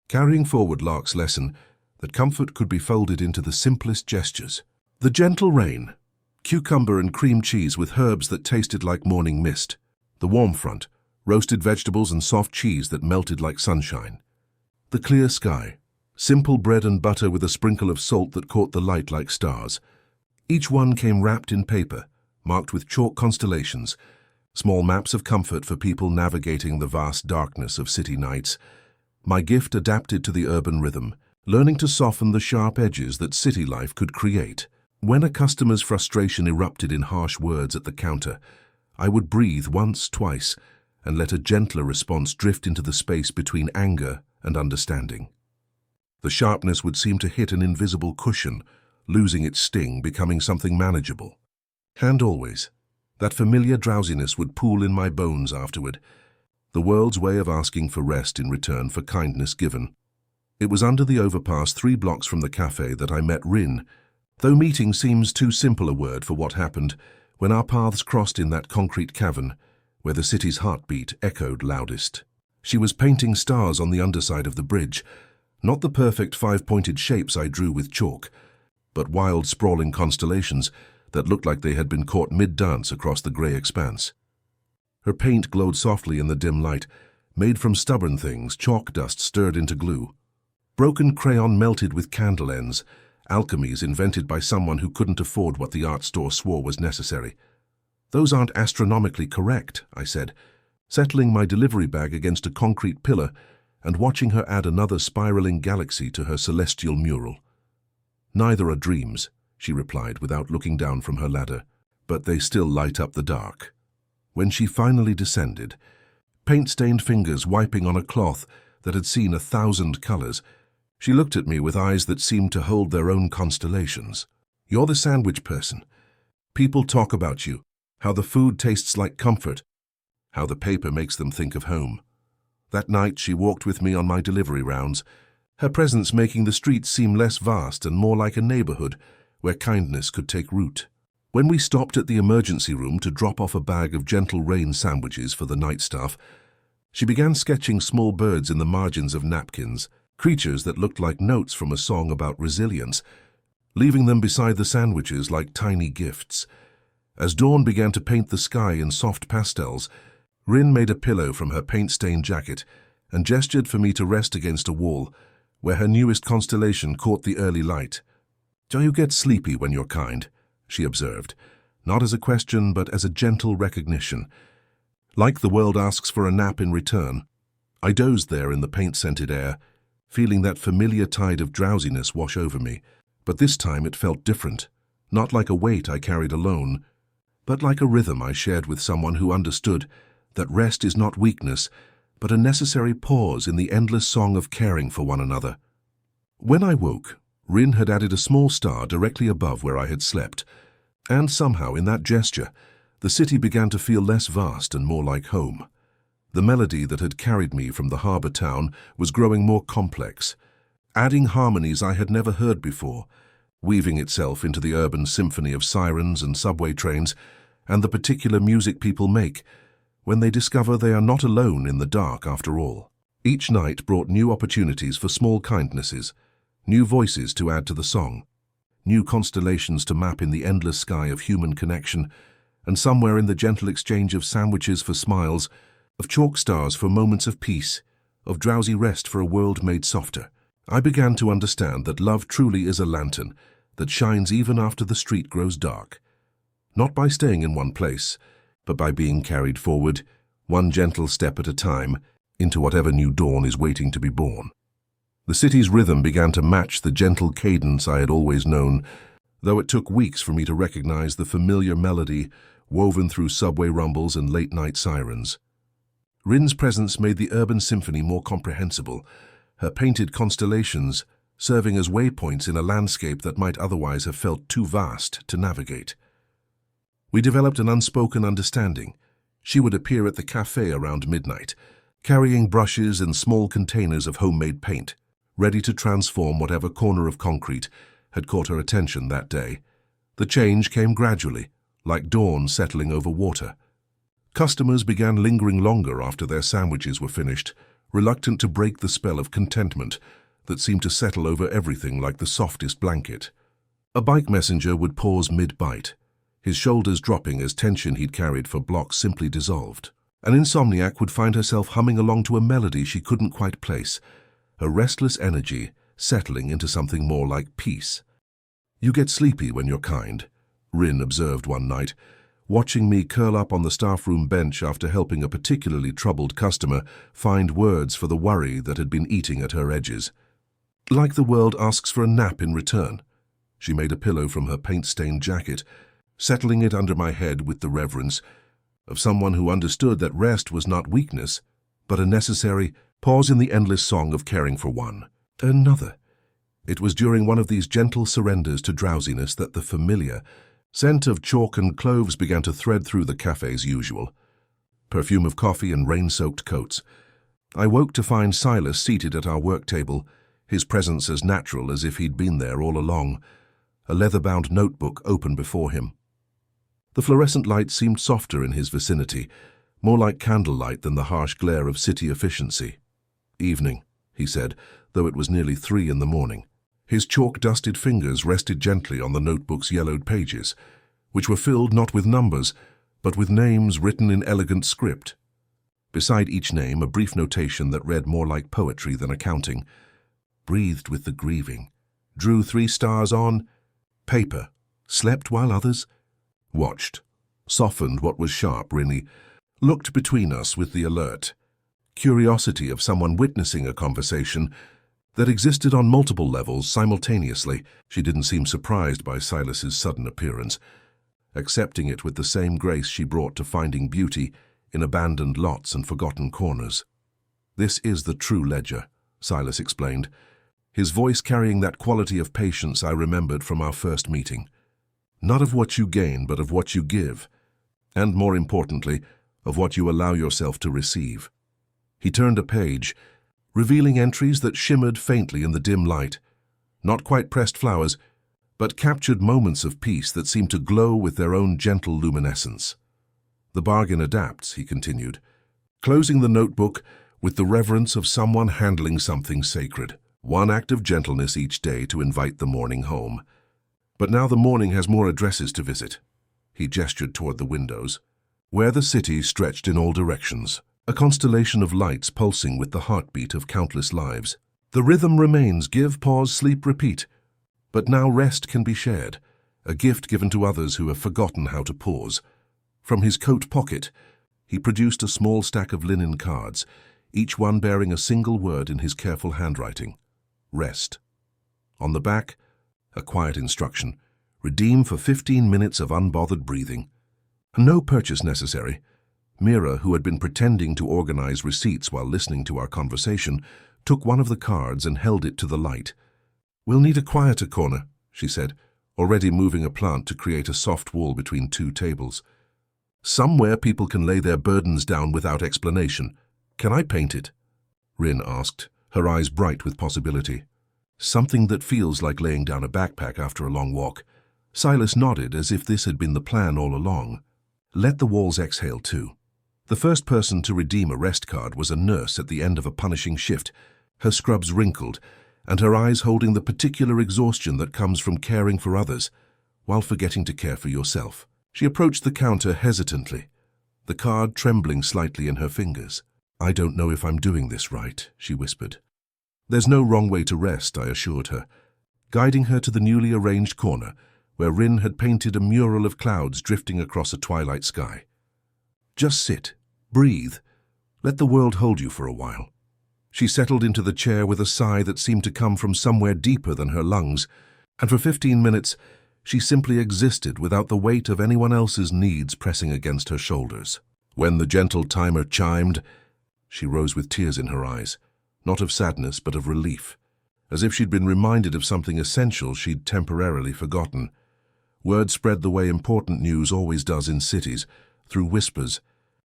carrying forward Lark's lesson that comfort could be folded into the simplest gestures. The gentle rain, cucumber and cream cheese with herbs that tasted like morning mist. The warm front, roasted vegetables and soft cheese that melted like sunshine. The clear sky, simple bread and butter with a sprinkle of salt that caught the light like stars. Each one came wrapped in paper, marked with chalk constellations, small maps of comfort for people navigating the vast darkness of city nights. My gift adapted to the urban rhythm, learning to soften the sharp edges that city life could create. When a customer's frustration erupted in harsh words at the counter, I would breathe once, twice, and let a gentler response drift into the space between anger and understanding. The sharpness would seem to hit an invisible cushion, losing its sting, becoming something manageable. And always, that familiar drowsiness would pool in my bones afterward, the world's way of asking for rest in return for kindness given. It was under the overpass 3 blocks from the cafe that I met Rin, though meeting seems too simple a word for what happened when our paths crossed in that concrete cavern where the city's heartbeat echoed loudest. She was painting stars on the underside of the bridge, not the perfect 5-pointed shapes I drew with chalk, but wild, sprawling constellations that looked like they had been caught mid-dance across the grey expanse. Her paint glowed softly in the dim light, made from stubborn things chalk dust stirred into glue. Broken crayon melted with candle ends, alchemies invented by someone who couldn't afford what the art store swore was necessary. "Those aren't astronomically correct," I said, settling my delivery bag against a concrete pillar and watching her add another spiraling galaxy to her celestial mural. "Neither are dreams," she replied without looking down from her ladder, "but they still light up the dark." When she finally descended, paint-stained fingers wiping on a cloth that had seen 1,000 colors, she looked at me with eyes that seemed to hold their own constellations. "You're the sandwich person. People talk about you, how the food tastes like comfort, how the paper makes them think of home." That night she walked with me on my delivery rounds, her presence making the streets seem less vast and more like a neighborhood where kindness could take root. When we stopped at the emergency room to drop off a bag of Gentle Rain sandwiches for the night staff, she began sketching small birds in the margins of napkins, creatures that looked like notes from a song about resilience, leaving them beside the sandwiches like tiny gifts. As dawn began to paint the sky in soft pastels, Rin made a pillow from her paint-stained jacket and gestured for me to rest against a wall where her newest constellation caught the early light. "Do you get sleepy when you're kind?" she observed, not as a question but as a gentle recognition. Like the world asks for a nap in return, I dozed there in the paint-scented air, feeling that familiar tide of drowsiness wash over me. But this time it felt different, not like a weight I carried alone, but like a rhythm I shared with someone who understood that rest is not weakness, but a necessary pause in the endless song of caring for one another. When I woke, Rin had added a small star directly above where I had slept, and somehow in that gesture, the city began to feel less vast and more like home. The melody that had carried me from the harbour town was growing more complex, adding harmonies I had never heard before, weaving itself into the urban symphony of sirens and subway trains and the particular music people make when they discover they are not alone in the dark after all. Each night brought new opportunities for small kindnesses, new voices to add to the song, new constellations to map in the endless sky of human connection, and somewhere in the gentle exchange of sandwiches for smiles, of chalk stars for moments of peace, of drowsy rest for a world made softer, I began to understand that love truly is a lantern that shines even after the street grows dark. Not by staying in one place, but by being carried forward, one gentle step at a time, into whatever new dawn is waiting to be born. The city's rhythm began to match the gentle cadence I had always known, though it took weeks for me to recognize the familiar melody woven through subway rumbles and late-night sirens. Rin's presence made the urban symphony more comprehensible, her painted constellations serving as waypoints in a landscape that might otherwise have felt too vast to navigate. We developed an unspoken understanding. She would appear at the cafe around midnight, carrying brushes and small containers of homemade paint, ready to transform whatever corner of concrete had caught her attention that day. The change came gradually, like dawn settling over water. Customers began lingering longer after their sandwiches were finished, reluctant to break the spell of contentment that seemed to settle over everything like the softest blanket. A bike messenger would pause mid-bite, his shoulders dropping as tension he'd carried for blocks simply dissolved. An insomniac would find herself humming along to a melody she couldn't quite place, her restless energy settling into something more like peace. "You get sleepy when you're kind," Rin observed one night, watching me curl up on the staff room bench after helping a particularly troubled customer find words for the worry that had been eating at her edges. "Like the world asks for a nap in return." She made a pillow from her paint-stained jacket, settling it under my head with the reverence of someone who understood that rest was not weakness, but a necessary pause in the endless song of caring for one another. It was during one of these gentle surrenders to drowsiness that the familiar scent of chalk and cloves began to thread through the cafe's usual perfume of coffee and rain-soaked coats. I woke to find Silas seated at our work table, his presence as natural as if he'd been there all along, a leather-bound notebook open before him. The fluorescent light seemed softer in his vicinity, more like candlelight than the harsh glare of city efficiency. "Evening," he said, though it was nearly 3 in the morning. His chalk-dusted fingers rested gently on the notebook's yellowed pages, which were filled not with numbers, but with names written in elegant script. Beside each name, a brief notation that read more like poetry than accounting. "Breathed with the grieving. Drew 3 stars on paper. Slept while others watched." Softened what was sharp, really. Looked between us with the alert curiosity of someone witnessing a conversation that existed on multiple levels simultaneously. She didn't seem surprised by Silas's sudden appearance, accepting it with the same grace she brought to finding beauty in abandoned lots and forgotten corners. "This is the true ledger," Silas explained, his voice carrying that quality of patience I remembered from our first meeting. "Not of what you gain, but of what you give, and more importantly, of what you allow yourself to receive." He turned a page, revealing entries that shimmered faintly in the dim light, not quite pressed flowers, but captured moments of peace that seemed to glow with their own gentle luminescence. "The bargain adapts," he continued, closing the notebook with the reverence of someone handling something sacred. "One act of gentleness each day to invite the morning home. But now the morning has more addresses to visit." He gestured toward the windows, where the city stretched in all directions, a constellation of lights pulsing with the heartbeat of countless lives. "The rhythm remains: give, pause, sleep, repeat. But now rest can be shared, a gift given to others who have forgotten how to pause. From his coat pocket, he produced a small stack of linen cards, each one bearing a single word in his careful handwriting: rest. On the back, a quiet instruction: redeem for 15 minutes of unbothered breathing. No purchase necessary. Mira, who had been pretending to organize receipts while listening to our conversation, took one of the cards and held it to the light. "We'll need a quieter corner," she said, already moving a plant to create a soft wall between two tables. "Somewhere people can lay their burdens down without explanation. Can I paint it?" Rin asked, her eyes bright with possibility. "Something that feels like laying down a backpack after a long walk." Silas nodded as if this had been the plan all along. Let the walls exhale too. The first person to redeem a rest card was a nurse at the end of a punishing shift, her scrubs wrinkled, and her eyes holding the particular exhaustion that comes from caring for others, while forgetting to care for yourself. She approached the counter hesitantly, the card trembling slightly in her fingers. "I don't know if I'm doing this right," she whispered. "There's no wrong way to rest," I assured her, guiding her to the newly arranged corner, where Rin had painted a mural of clouds drifting across a twilight sky. "Just sit, breathe, let the world hold you for a while." She settled into the chair with a sigh that seemed to come from somewhere deeper than her lungs, and for 15 minutes she simply existed without the weight of anyone else's needs pressing against her shoulders. When the gentle timer chimed, she rose with tears in her eyes, not of sadness but of relief, as if she'd been reminded of something essential she'd temporarily forgotten. Word spread the way important news always does in cities, through whispers,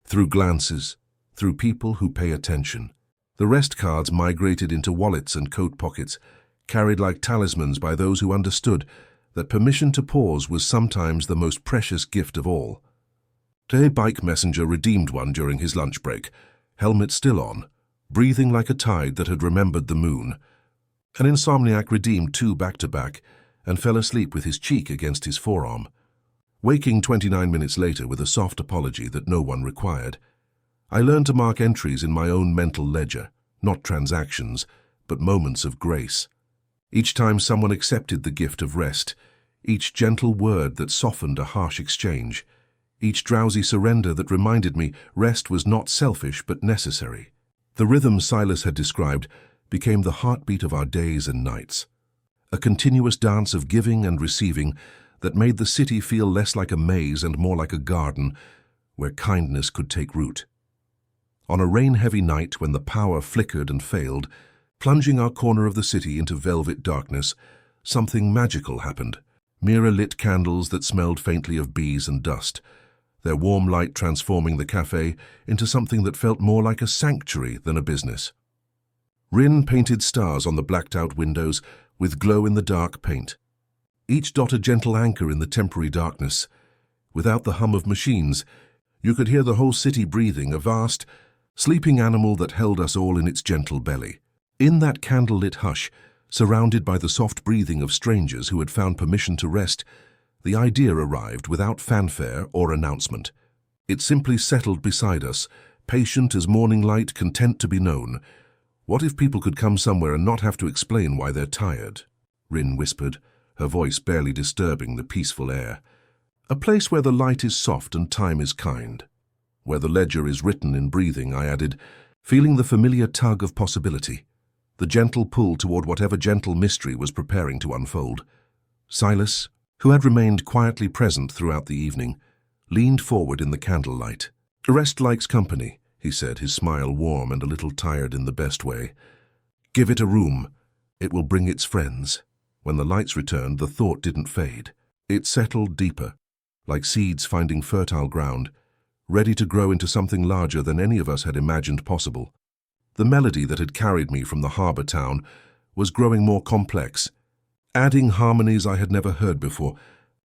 through glances, through people who pay attention. The rest cards migrated into wallets and coat pockets, carried like talismans by those who understood that permission to pause was sometimes the most precious gift of all. A bike messenger redeemed one during his lunch break, helmet still on, breathing like a tide that had remembered the moon. An insomniac redeemed 2 back-to-back and fell asleep with his cheek against his forearm, waking 29 minutes later with a soft apology that no one required. I learned to mark entries in my own mental ledger, not transactions, but moments of grace. Each time someone accepted the gift of rest, each gentle word that softened a harsh exchange, each drowsy surrender that reminded me rest was not selfish but necessary. The rhythm Silas had described became the heartbeat of our days and nights, a continuous dance of giving and receiving that made the city feel less like a maze and more like a garden where kindness could take root. On a rain-heavy night when the power flickered and failed, plunging our corner of the city into velvet darkness, something magical happened. Mira lit candles that smelled faintly of bees and dust, their warm light transforming the cafe into something that felt more like a sanctuary than a business. Rin painted stars on the blacked-out windows with glow-in-the-dark paint, each dot a gentle anchor in the temporary darkness. Without the hum of machines, you could hear the whole city breathing, a vast, sleeping animal that held us all in its gentle belly. In that candle-lit hush, surrounded by the soft breathing of strangers who had found permission to rest, the idea arrived without fanfare or announcement. It simply settled beside us, patient as morning light, content to be known. "What if people could come somewhere and not have to explain why they're tired?" Rin whispered, her voice barely disturbing the peaceful air. "A place where the light is soft and time is kind. Where the ledger is written in breathing," I added, feeling the familiar tug of possibility, the gentle pull toward whatever gentle mystery was preparing to unfold. Silas, who had remained quietly present throughout the evening, leaned forward in the candlelight. "Rest likes company," he said, his smile warm and a little tired in the best way. "Give it a room. It will bring its friends." When the lights returned, the thought didn't fade. It settled deeper, like seeds finding fertile ground, ready to grow into something larger than any of us had imagined possible. The melody that had carried me from the harbor town was growing more complex, adding harmonies I had never heard before,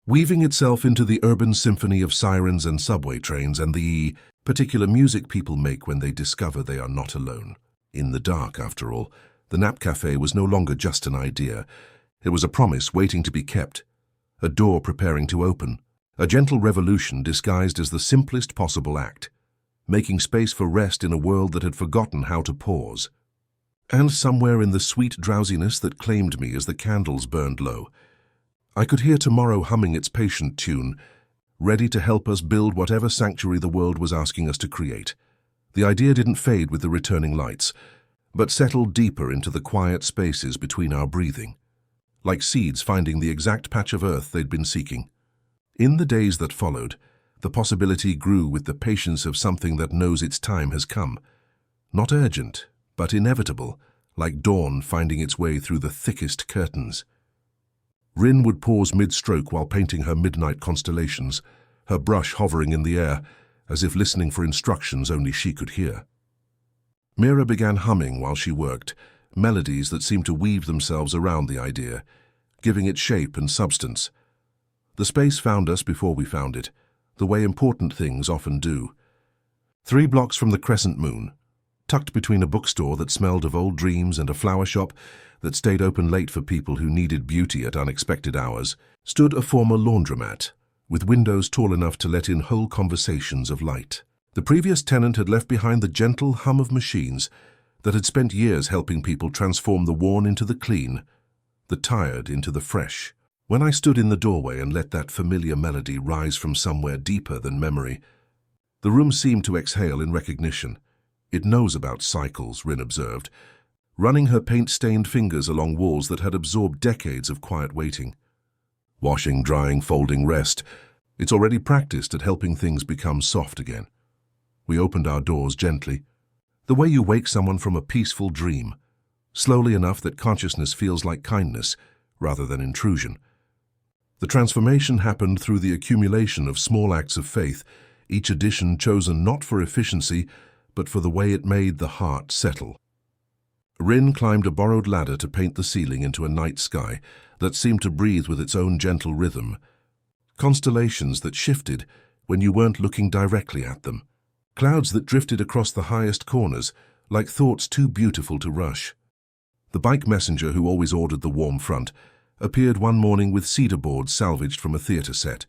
weaving itself into the urban symphony of sirens and subway trains and the particular music people make when they discover they are not alone. In the dark, after all, the Nap Cafe was no longer just an idea. It was a promise waiting to be kept, a door preparing to open, a gentle revolution disguised as the simplest possible act, making space for rest in a world that had forgotten how to pause. And somewhere in the sweet drowsiness that claimed me as the candles burned low, I could hear tomorrow humming its patient tune, ready to help us build whatever sanctuary the world was asking us to create. The idea didn't fade with the returning lights, but settled deeper into the quiet spaces between our breathing, like seeds finding the exact patch of earth they'd been seeking. In the days that followed, the possibility grew with the patience of something that knows its time has come. Not urgent, but inevitable, like dawn finding its way through the thickest curtains. Rin would pause mid-stroke while painting her midnight constellations, her brush hovering in the air, as if listening for instructions only she could hear. Mira began humming while she worked, melodies that seemed to weave themselves around the idea, giving it shape and substance. The space found us before we found it, the way important things often do. 3 blocks from the crescent moon, tucked between a bookstore that smelled of old dreams and a flower shop that stayed open late for people who needed beauty at unexpected hours, stood a former laundromat, with windows tall enough to let in whole conversations of light. The previous tenant had left behind the gentle hum of machines that had spent years helping people transform the worn into the clean, the tired into the fresh. When I stood in the doorway and let that familiar melody rise from somewhere deeper than memory, the room seemed to exhale in recognition. It knows about cycles, Rin observed, running her paint-stained fingers along walls that had absorbed decades of quiet waiting. Washing, drying, folding, rest. It's already practiced at helping things become soft again. We opened our doors gently, the way you wake someone from a peaceful dream, slowly enough that consciousness feels like kindness rather than intrusion. The transformation happened through the accumulation of small acts of faith, each addition chosen not for efficiency, but for the way it made the heart settle. Rin climbed a borrowed ladder to paint the ceiling into a night sky that seemed to breathe with its own gentle rhythm. Constellations that shifted when you weren't looking directly at them. Clouds that drifted across the highest corners, like thoughts too beautiful to rush. The bike messenger who always ordered the warm front appeared one morning with cedar boards salvaged from a theatre set,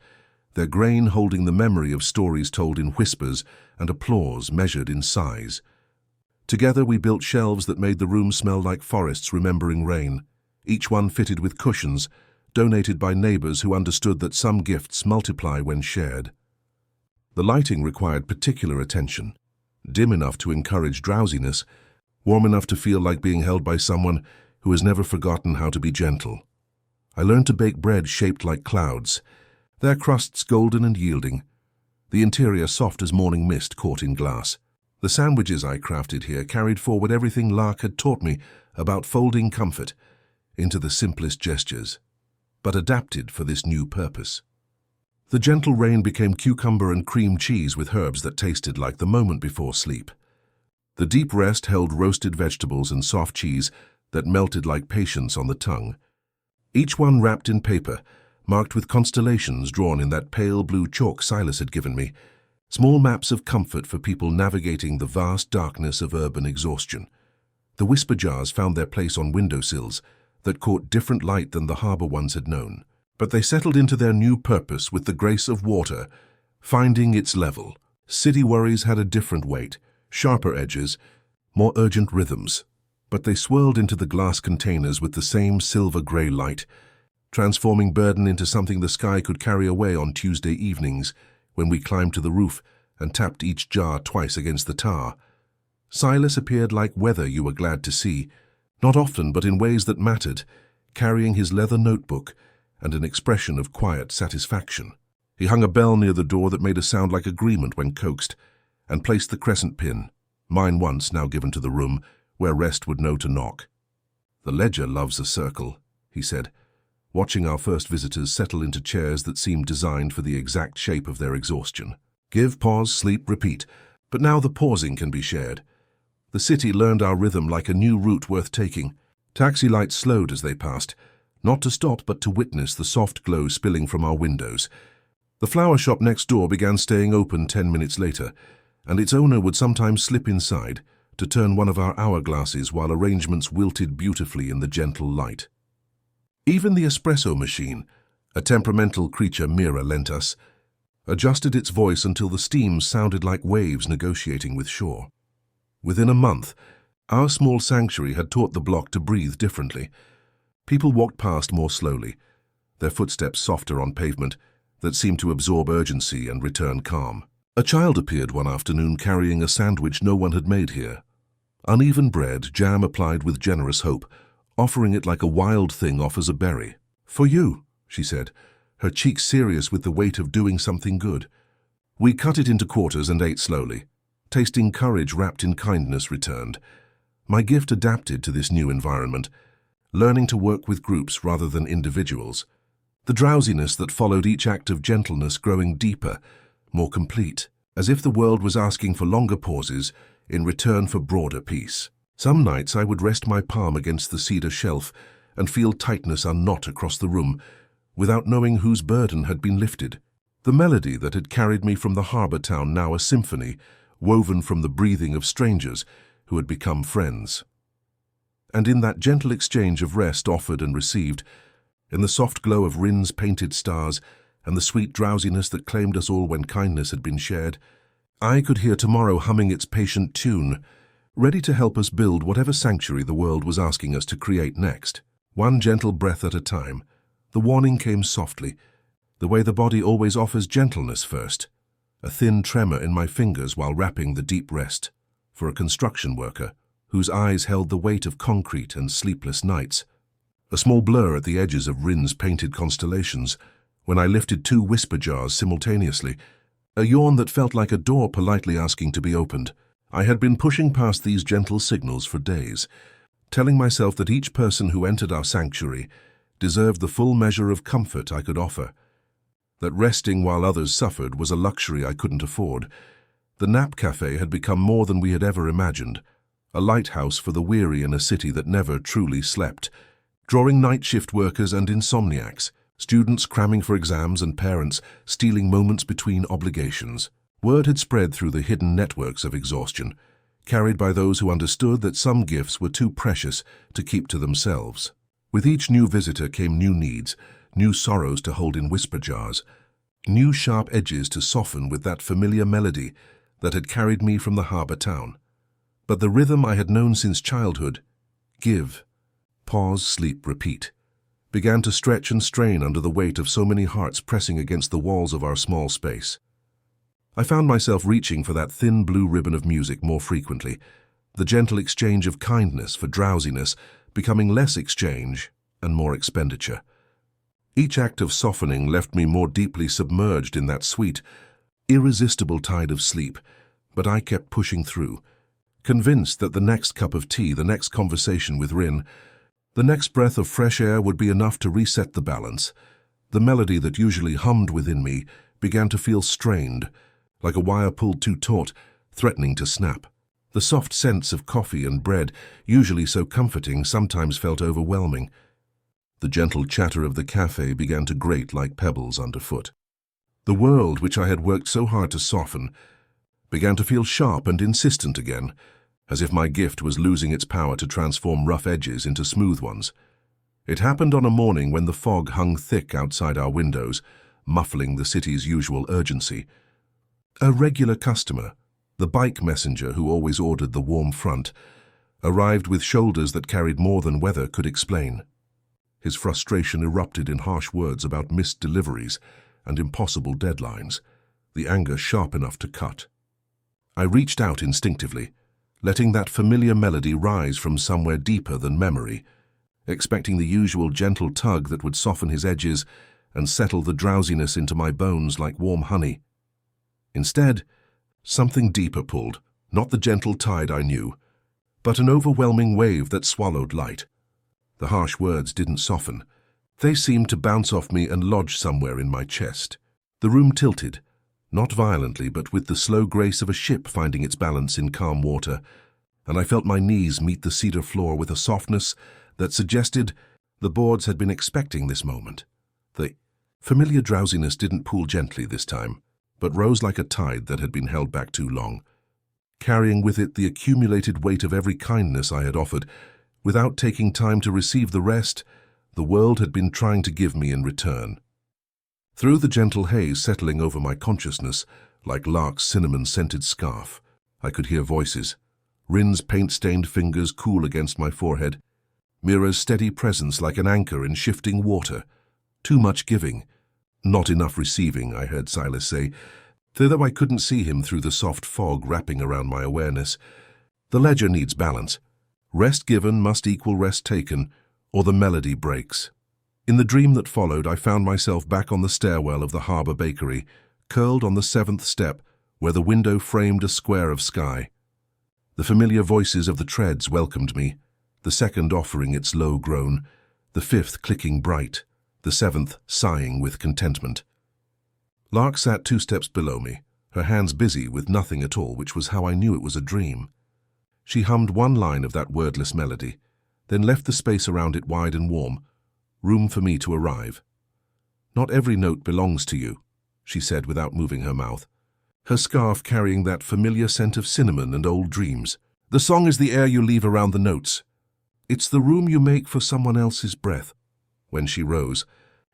their grain holding the memory of stories told in whispers and applause measured in sighs. Together we built shelves that made the room smell like forests remembering rain, each one fitted with cushions, donated by neighbors who understood that some gifts multiply when shared. The lighting required particular attention, dim enough to encourage drowsiness, warm enough to feel like being held by someone who has never forgotten how to be gentle. I learned to bake bread shaped like clouds, their crusts golden and yielding, the interior soft as morning mist caught in glass. The sandwiches I crafted here carried forward everything Lark had taught me about folding comfort into the simplest gestures, but adapted for this new purpose. The gentle rain became cucumber and cream cheese with herbs that tasted like the moment before sleep. The deep rest held roasted vegetables and soft cheese that melted like patience on the tongue, each one wrapped in paper, marked with constellations drawn in that pale blue chalk Silas had given me, small maps of comfort for people navigating the vast darkness of urban exhaustion. The whisper jars found their place on windowsills that caught different light than the harbor ones had known, but they settled into their new purpose with the grace of water, finding its level. City worries had a different weight, sharper edges, more urgent rhythms, but they swirled into the glass containers with the same silver-gray light, transforming burden into something the sky could carry away on Tuesday evenings when we climbed to the roof and tapped each jar twice against the tar. Silas appeared like weather you were glad to see, not often but in ways that mattered, carrying his leather notebook and an expression of quiet satisfaction. He hung a bell near the door that made a sound like agreement when coaxed, and placed the crescent pin, mine once now given to the room, where rest would know to knock. "The ledger loves a circle," he said, watching our first visitors settle into chairs that seemed designed for the exact shape of their exhaustion. Give, pause, sleep, repeat. But now the pausing can be shared. The city learned our rhythm like a new route worth taking. Taxi lights slowed as they passed, not to stop but to witness the soft glow spilling from our windows. The flower shop next door began staying open 10 minutes later, and its owner would sometimes slip inside to turn one of our hourglasses while arrangements wilted beautifully in the gentle light. Even the espresso machine, a temperamental creature Mira lent us, adjusted its voice until the steam sounded like waves negotiating with shore. Within a month, our small sanctuary had taught the block to breathe differently. People walked past more slowly, their footsteps softer on pavement that seemed to absorb urgency and return calm. A child appeared one afternoon carrying a sandwich no one had made here. Uneven bread, jam applied with generous hope, offering it like a wild thing offers a berry. "For you," she said, her cheeks serious with the weight of doing something good. We cut it into quarters and ate slowly. Tasting courage wrapped in kindness returned. My gift adapted to this new environment, learning to work with groups rather than individuals. The drowsiness that followed each act of gentleness growing deeper, more complete, as if the world was asking for longer pauses in return for broader peace. Some nights I would rest my palm against the cedar shelf and feel tightness unknot across the room, without knowing whose burden had been lifted. The melody that had carried me from the harbour town now a symphony, woven from the breathing of strangers who had become friends. And in that gentle exchange of rest offered and received, in the soft glow of Rin's painted stars and the sweet drowsiness that claimed us all when kindness had been shared, I could hear tomorrow humming its patient tune, ready to help us build whatever sanctuary the world was asking us to create next. One gentle breath at a time, the warning came softly, the way the body always offers gentleness first, a thin tremor in my fingers while wrapping the deep rest, for a construction worker whose eyes held the weight of concrete and sleepless nights. A small blur at the edges of Rin's painted constellations, when I lifted 2 whisper jars simultaneously, a yawn that felt like a door politely asking to be opened. I had been pushing past these gentle signals for days, telling myself that each person who entered our sanctuary deserved the full measure of comfort I could offer, that resting while others suffered was a luxury I couldn't afford. The nap cafe had become more than we had ever imagined, a lighthouse for the weary in a city that never truly slept, drawing night shift workers and insomniacs, students cramming for exams and parents stealing moments between obligations. Word had spread through the hidden networks of exhaustion, carried by those who understood that some gifts were too precious to keep to themselves. With each new visitor came new needs, new sorrows to hold in whisper jars, new sharp edges to soften with that familiar melody that had carried me from the harbour town. But the rhythm I had known since childhood, give, pause, sleep, repeat, began to stretch and strain under the weight of so many hearts pressing against the walls of our small space. I found myself reaching for that thin blue ribbon of music more frequently, the gentle exchange of kindness for drowsiness becoming less exchange and more expenditure. Each act of softening left me more deeply submerged in that sweet, irresistible tide of sleep, but I kept pushing through, convinced that the next cup of tea, the next conversation with Rin, the next breath of fresh air would be enough to reset the balance. The melody that usually hummed within me began to feel strained, like a wire pulled too taut, threatening to snap. The soft scents of coffee and bread, usually so comforting, sometimes felt overwhelming. The gentle chatter of the cafe began to grate like pebbles underfoot. The world, which I had worked so hard to soften, began to feel sharp and insistent again, as if my gift was losing its power to transform rough edges into smooth ones. It happened on a morning when the fog hung thick outside our windows, muffling the city's usual urgency. A regular customer, the bike messenger who always ordered the warm front, arrived with shoulders that carried more than weather could explain. His frustration erupted in harsh words about missed deliveries and impossible deadlines, the anger sharp enough to cut. I reached out instinctively, letting that familiar melody rise from somewhere deeper than memory, expecting the usual gentle tug that would soften his edges and settle the drowsiness into my bones like warm honey. Instead, something deeper pulled, not the gentle tide I knew, but an overwhelming wave that swallowed light. The harsh words didn't soften. They seemed to bounce off me and lodge somewhere in my chest. The room tilted, not violently, but with the slow grace of a ship finding its balance in calm water, and I felt my knees meet the cedar floor with a softness that suggested the boards had been expecting this moment. The familiar drowsiness didn't pull gently this time, but rose like a tide that had been held back too long, carrying with it the accumulated weight of every kindness I had offered, without taking time to receive the rest the world had been trying to give me in return. Through the gentle haze settling over my consciousness, like Lark's cinnamon-scented scarf, I could hear voices, Rin's paint-stained fingers cool against my forehead, Mira's steady presence like an anchor in shifting water, Too much giving, not enough receiving, I heard Silas say, though I couldn't see him through the soft fog wrapping around my awareness. The ledger needs balance. Rest given must equal rest taken, or the melody breaks. In the dream that followed, I found myself back on the stairwell of the harbour bakery, curled on the 7th step, where the window framed a square of sky. The familiar voices of the treads welcomed me, the 2nd offering its low groan, the 5th clicking bright, the 7th sighing with contentment. Lark sat 2 steps below me, her hands busy with nothing at all, which was how I knew it was a dream. She hummed one line of that wordless melody, then left the space around it wide and warm, room for me to arrive. "Not every note belongs to you," she said without moving her mouth, her scarf carrying that familiar scent of cinnamon and old dreams. "The song is the air you leave around the notes. It's the room you make for someone else's breath." When she rose,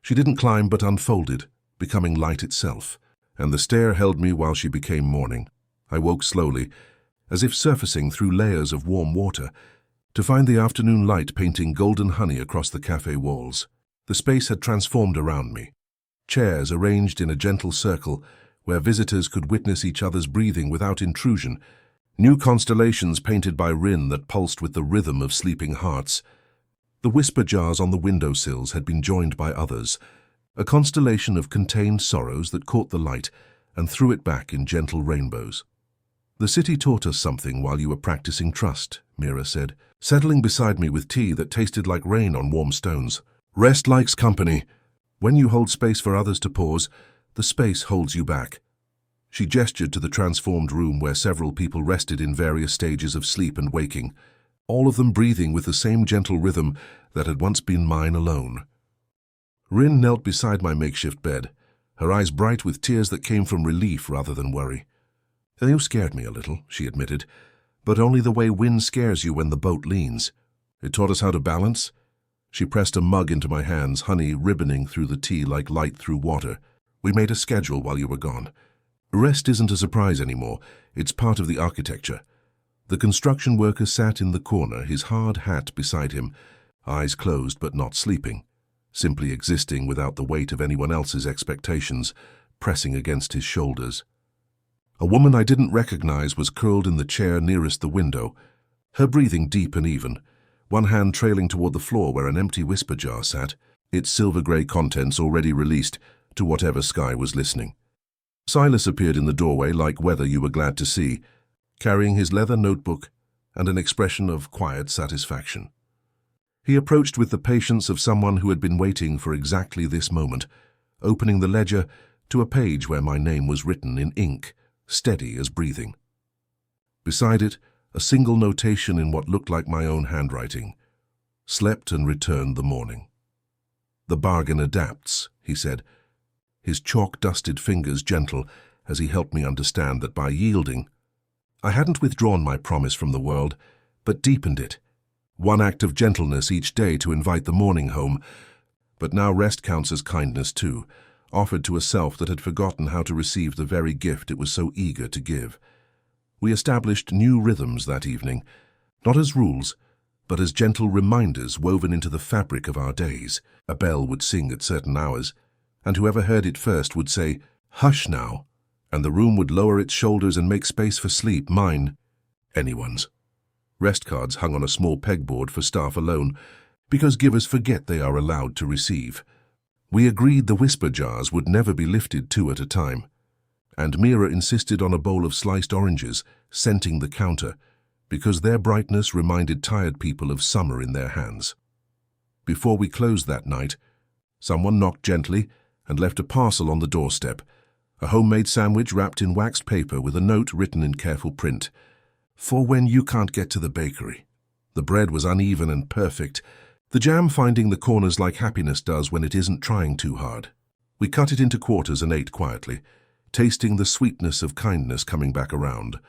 she didn't climb but unfolded, becoming light itself, and the stair held me while she became morning. I woke slowly, as if surfacing through layers of warm water, to find the afternoon light painting golden honey across the cafe walls. The space had transformed around me. Chairs arranged in a gentle circle where visitors could witness each other's breathing without intrusion, new constellations painted by Rin that pulsed with the rhythm of sleeping hearts. The whisper jars on the windowsills had been joined by others, a constellation of contained sorrows that caught the light and threw it back in gentle rainbows. "The city taught us something while you were practicing trust," Mira said, settling beside me with tea that tasted like rain on warm stones. "Rest likes company. When you hold space for others to pause, the space holds you back." She gestured to the transformed room where several people rested in various stages of sleep and waking, all of them breathing with the same gentle rhythm that had once been mine alone. Rin knelt beside my makeshift bed, her eyes bright with tears that came from relief rather than worry. "You scared me a little," she admitted, "but only the way wind scares you when the boat leans. It taught us how to balance." She pressed a mug into my hands, honey ribboning through the tea like light through water. "We made a schedule while you were gone. Rest isn't a surprise anymore, it's part of the architecture." The construction worker sat in the corner, his hard hat beside him, eyes closed but not sleeping, simply existing without the weight of anyone else's expectations pressing against his shoulders. A woman I didn't recognize was curled in the chair nearest the window, her breathing deep and even, one hand trailing toward the floor where an empty whisper jar sat, its silver-grey contents already released to whatever sky was listening. Silas appeared in the doorway like weather you were glad to see, carrying his leather notebook and an expression of quiet satisfaction. He approached with the patience of someone who had been waiting for exactly this moment, opening the ledger to a page where my name was written in ink, steady as breathing. Beside it, a single notation in what looked like my own handwriting. "Slept and returned the morning." "The bargain adapts," he said, his chalk-dusted fingers gentle as he helped me understand that by yielding, I hadn't withdrawn my promise from the world, but deepened it. One act of gentleness each day to invite the morning home, but now rest counts as kindness too, offered to a self that had forgotten how to receive the very gift it was so eager to give. We established new rhythms that evening, not as rules, but as gentle reminders woven into the fabric of our days. A bell would sing at certain hours, and whoever heard it first would say, "Hush now," and the room would lower its shoulders and make space for sleep, mine, anyone's. Rest cards hung on a small pegboard for staff alone, because givers forget they are allowed to receive. We agreed the whisper jars would never be lifted 2 at a time, and Mira insisted on a bowl of sliced oranges, scenting the counter, because their brightness reminded tired people of summer in their hands. Before we closed that night, someone knocked gently and left a parcel on the doorstep, a homemade sandwich wrapped in waxed paper with a note written in careful print, "For when you can't get to the bakery." The bread was uneven and perfect, the jam finding the corners like happiness does when it isn't trying too hard. We cut it into quarters and ate quietly, tasting the sweetness of kindness coming back around.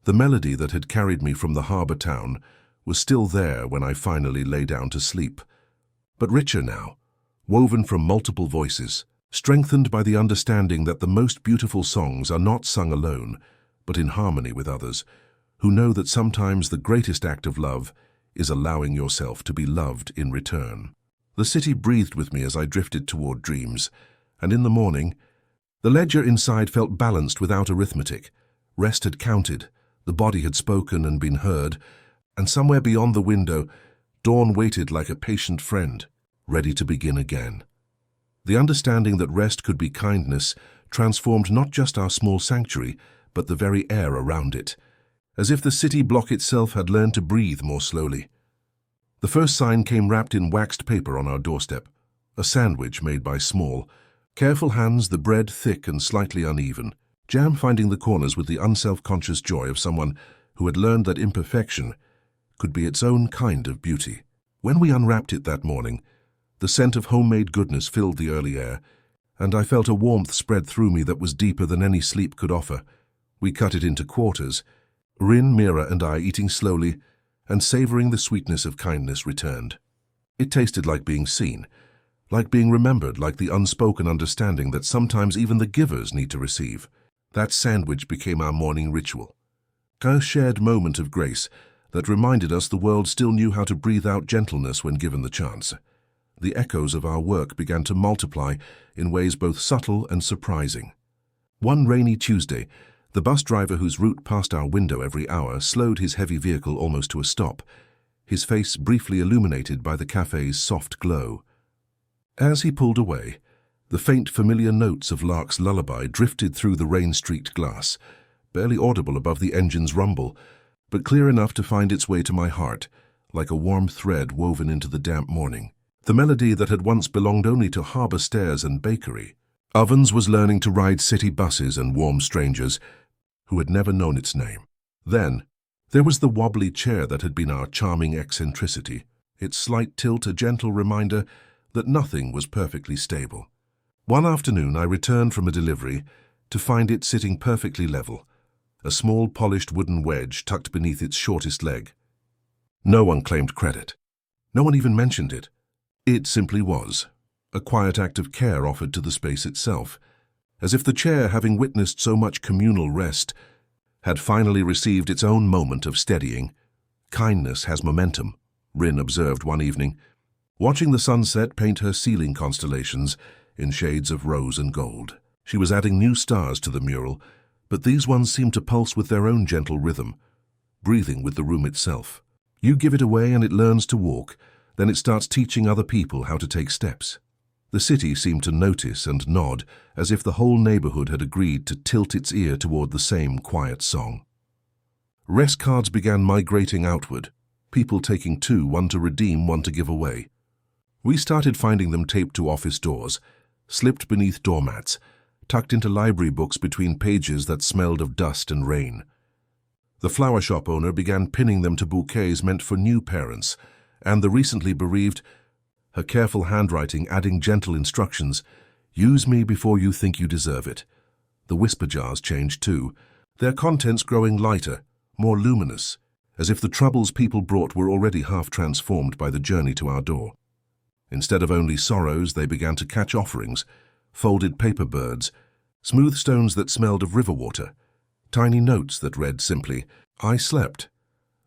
The melody that had carried me from the harbour town was still there when I finally lay down to sleep, but richer now, woven from multiple voices, strengthened by the understanding that the most beautiful songs are not sung alone, but in harmony with others, who know that sometimes the greatest act of love is allowing yourself to be loved in return. The city breathed with me as I drifted toward dreams, and in the morning, the ledger inside felt balanced without arithmetic. Rest had counted, the body had spoken and been heard, and somewhere beyond the window, dawn waited like a patient friend, ready to begin again. The understanding that rest could be kindness transformed not just our small sanctuary, but the very air around it, as if the city block itself had learned to breathe more slowly. The first sign came wrapped in waxed paper on our doorstep, a sandwich made by small, careful hands, the bread thick and slightly uneven, jam finding the corners with the unself-conscious joy of someone who had learned that imperfection could be its own kind of beauty. When we unwrapped it that morning, the scent of homemade goodness filled the early air, and I felt a warmth spread through me that was deeper than any sleep could offer. We cut it into quarters. Rin, Mira, and I eating slowly, and savoring the sweetness of kindness returned. It tasted like being seen, like being remembered, like the unspoken understanding that sometimes even the givers need to receive. That sandwich became our morning ritual, a shared moment of grace that reminded us the world still knew how to breathe out gentleness when given the chance. The echoes of our work began to multiply in ways both subtle and surprising. One rainy Tuesday, the bus driver whose route passed our window every hour slowed his heavy vehicle almost to a stop, his face briefly illuminated by the cafe's soft glow. As he pulled away, the faint familiar notes of Lark's lullaby drifted through the rain-streaked glass, barely audible above the engine's rumble, but clear enough to find its way to my heart, like a warm thread woven into the damp morning. The melody that had once belonged only to harbour stairs and bakery. Ovens was learning to ride city buses and warm strangers who had never known its name. Then, there was the wobbly chair that had been our charming eccentricity, its slight tilt a gentle reminder that nothing was perfectly stable. One afternoon I returned from a delivery to find it sitting perfectly level, a small polished wooden wedge tucked beneath its shortest leg. No one claimed credit. No one even mentioned it. It simply was, a quiet act of care offered to the space itself, as if the chair, having witnessed so much communal rest, had finally received its own moment of steadying. Kindness has momentum, Rin observed one evening, watching the sunset paint her ceiling constellations in shades of rose and gold. She was adding new stars to the mural, but these ones seemed to pulse with their own gentle rhythm, breathing with the room itself. You give it away and it learns to walk, then it starts teaching other people how to take steps. The city seemed to notice and nod, as if the whole neighborhood had agreed to tilt its ear toward the same quiet song. Rest cards began migrating outward, people taking two, one to redeem, one to give away. We started finding them taped to office doors, slipped beneath doormats, tucked into library books between pages that smelled of dust and rain. The flower shop owner began pinning them to bouquets meant for new parents, and the recently bereaved, her careful handwriting adding gentle instructions, use me before you think you deserve it. The whisper jars changed too, their contents growing lighter, more luminous, as if the troubles people brought were already half transformed by the journey to our door. Instead of only sorrows, they began to catch offerings, folded paper birds, smooth stones that smelled of river water, tiny notes that read simply, I slept.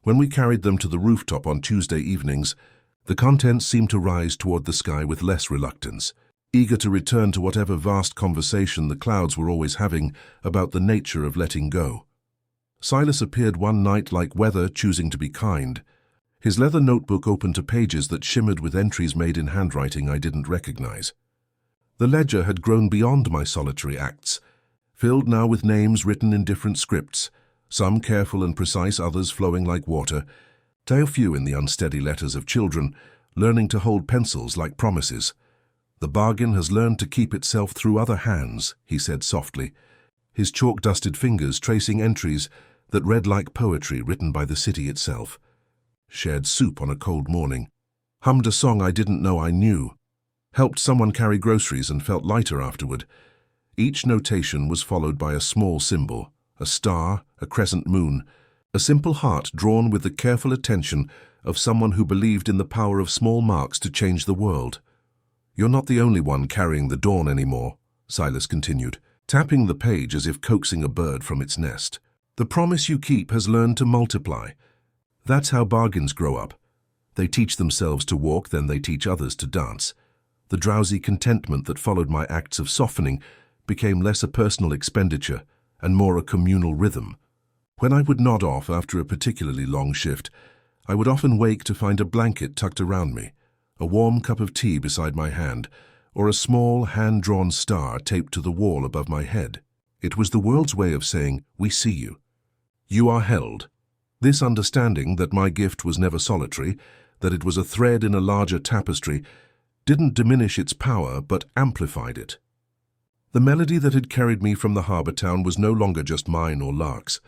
When we carried them to the rooftop on Tuesday evenings, the contents seemed to rise toward the sky with less reluctance, eager to return to whatever vast conversation the clouds were always having about the nature of letting go. Silas appeared one night like weather choosing to be kind, his leather notebook open to pages that shimmered with entries made in handwriting I didn't recognize. The ledger had grown beyond my solitary acts, filled now with names written in different scripts, some careful and precise, others flowing like water, a few in the unsteady letters of children, learning to hold pencils like promises. The bargain has learned to keep itself through other hands, he said softly, his chalk-dusted fingers tracing entries that read like poetry written by the city itself. Shared soup on a cold morning, hummed a song I didn't know I knew, helped someone carry groceries and felt lighter afterward. Each notation was followed by a small symbol, a star, a crescent moon, a simple heart drawn with the careful attention of someone who believed in the power of small marks to change the world. You're not the only one carrying the dawn anymore, Silas continued, tapping the page as if coaxing a bird from its nest. The promise you keep has learned to multiply. That's how bargains grow up. They teach themselves to walk, then they teach others to dance. The drowsy contentment that followed my acts of softening became less a personal expenditure and more a communal rhythm. When I would nod off after a particularly long shift, I would often wake to find a blanket tucked around me, a warm cup of tea beside my hand, or a small, hand-drawn star taped to the wall above my head. It was the world's way of saying, "We see you. You are held." This understanding that my gift was never solitary, that it was a thread in a larger tapestry, didn't diminish its power but amplified it. The melody that had carried me from the harbour town was no longer just mine or Lark's.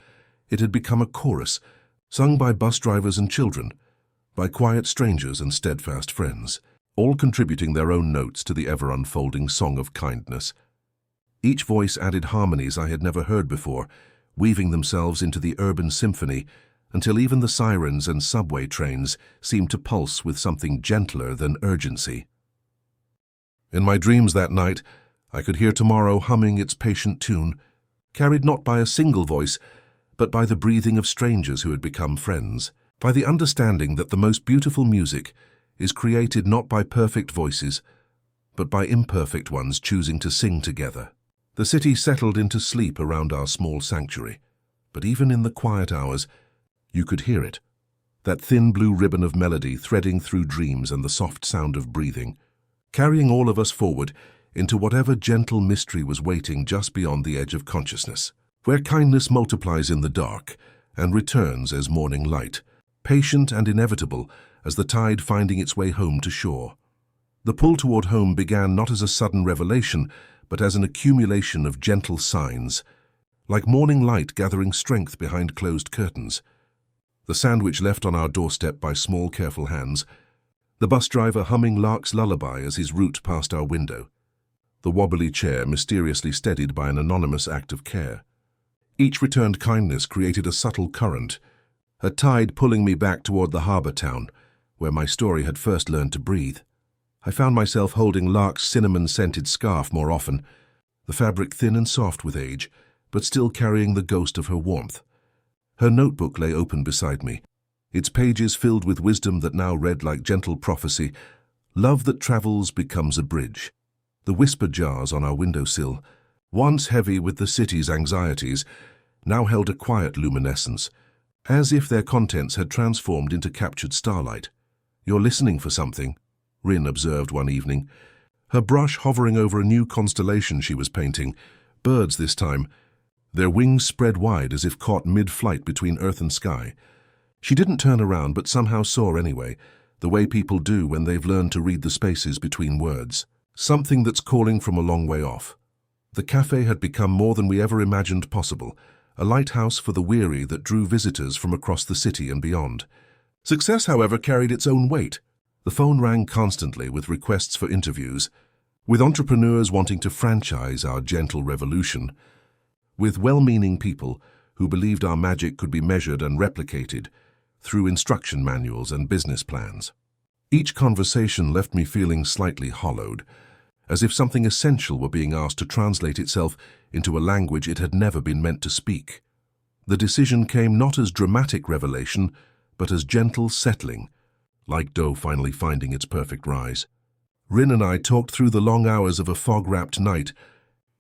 It had become a chorus, sung by bus drivers and children, by quiet strangers and steadfast friends, all contributing their own notes to the ever-unfolding song of kindness. Each voice added harmonies I had never heard before, weaving themselves into the urban symphony until even the sirens and subway trains seemed to pulse with something gentler than urgency. In my dreams that night, I could hear tomorrow humming its patient tune, carried not by a single voice, but by the breathing of strangers who had become friends, by the understanding that the most beautiful music is created not by perfect voices, but by imperfect ones choosing to sing together. The city settled into sleep around our small sanctuary, but even in the quiet hours, you could hear it, that thin blue ribbon of melody threading through dreams and the soft sound of breathing, carrying all of us forward into whatever gentle mystery was waiting just beyond the edge of consciousness, where kindness multiplies in the dark and returns as morning light, patient and inevitable as the tide finding its way home to shore. The pull toward home began not as a sudden revelation, but as an accumulation of gentle signs, like morning light gathering strength behind closed curtains. The sandwich left on our doorstep by small, careful hands, the bus driver humming Lark's lullaby as his route passed our window, the wobbly chair mysteriously steadied by an anonymous act of care. Each returned kindness created a subtle current, a tide pulling me back toward the harbour town, where my story had first learned to breathe. I found myself holding Lark's cinnamon-scented scarf more often, the fabric thin and soft with age, but still carrying the ghost of her warmth. Her notebook lay open beside me, its pages filled with wisdom that now read like gentle prophecy. Love that travels becomes a bridge. The whisper jars on our windowsill, once heavy with the city's anxieties, now held a quiet luminescence, as if their contents had transformed into captured starlight. "You're listening for something," Rin observed one evening, her brush hovering over a new constellation she was painting, birds this time, their wings spread wide as if caught mid-flight between earth and sky. She didn't turn around, but somehow saw anyway, the way people do when they've learned to read the spaces between words. Something that's calling from a long way off. The cafe had become more than we ever imagined possible, a lighthouse for the weary that drew visitors from across the city and beyond. Success, however, carried its own weight. The phone rang constantly with requests for interviews, with entrepreneurs wanting to franchise our gentle revolution, with well-meaning people who believed our magic could be measured and replicated through instruction manuals and business plans. Each conversation left me feeling slightly hollowed, as if something essential were being asked to translate itself into a language it had never been meant to speak. The decision came not as dramatic revelation, but as gentle settling, like dough finally finding its perfect rise. Rin and I talked through the long hours of a fog-wrapped night,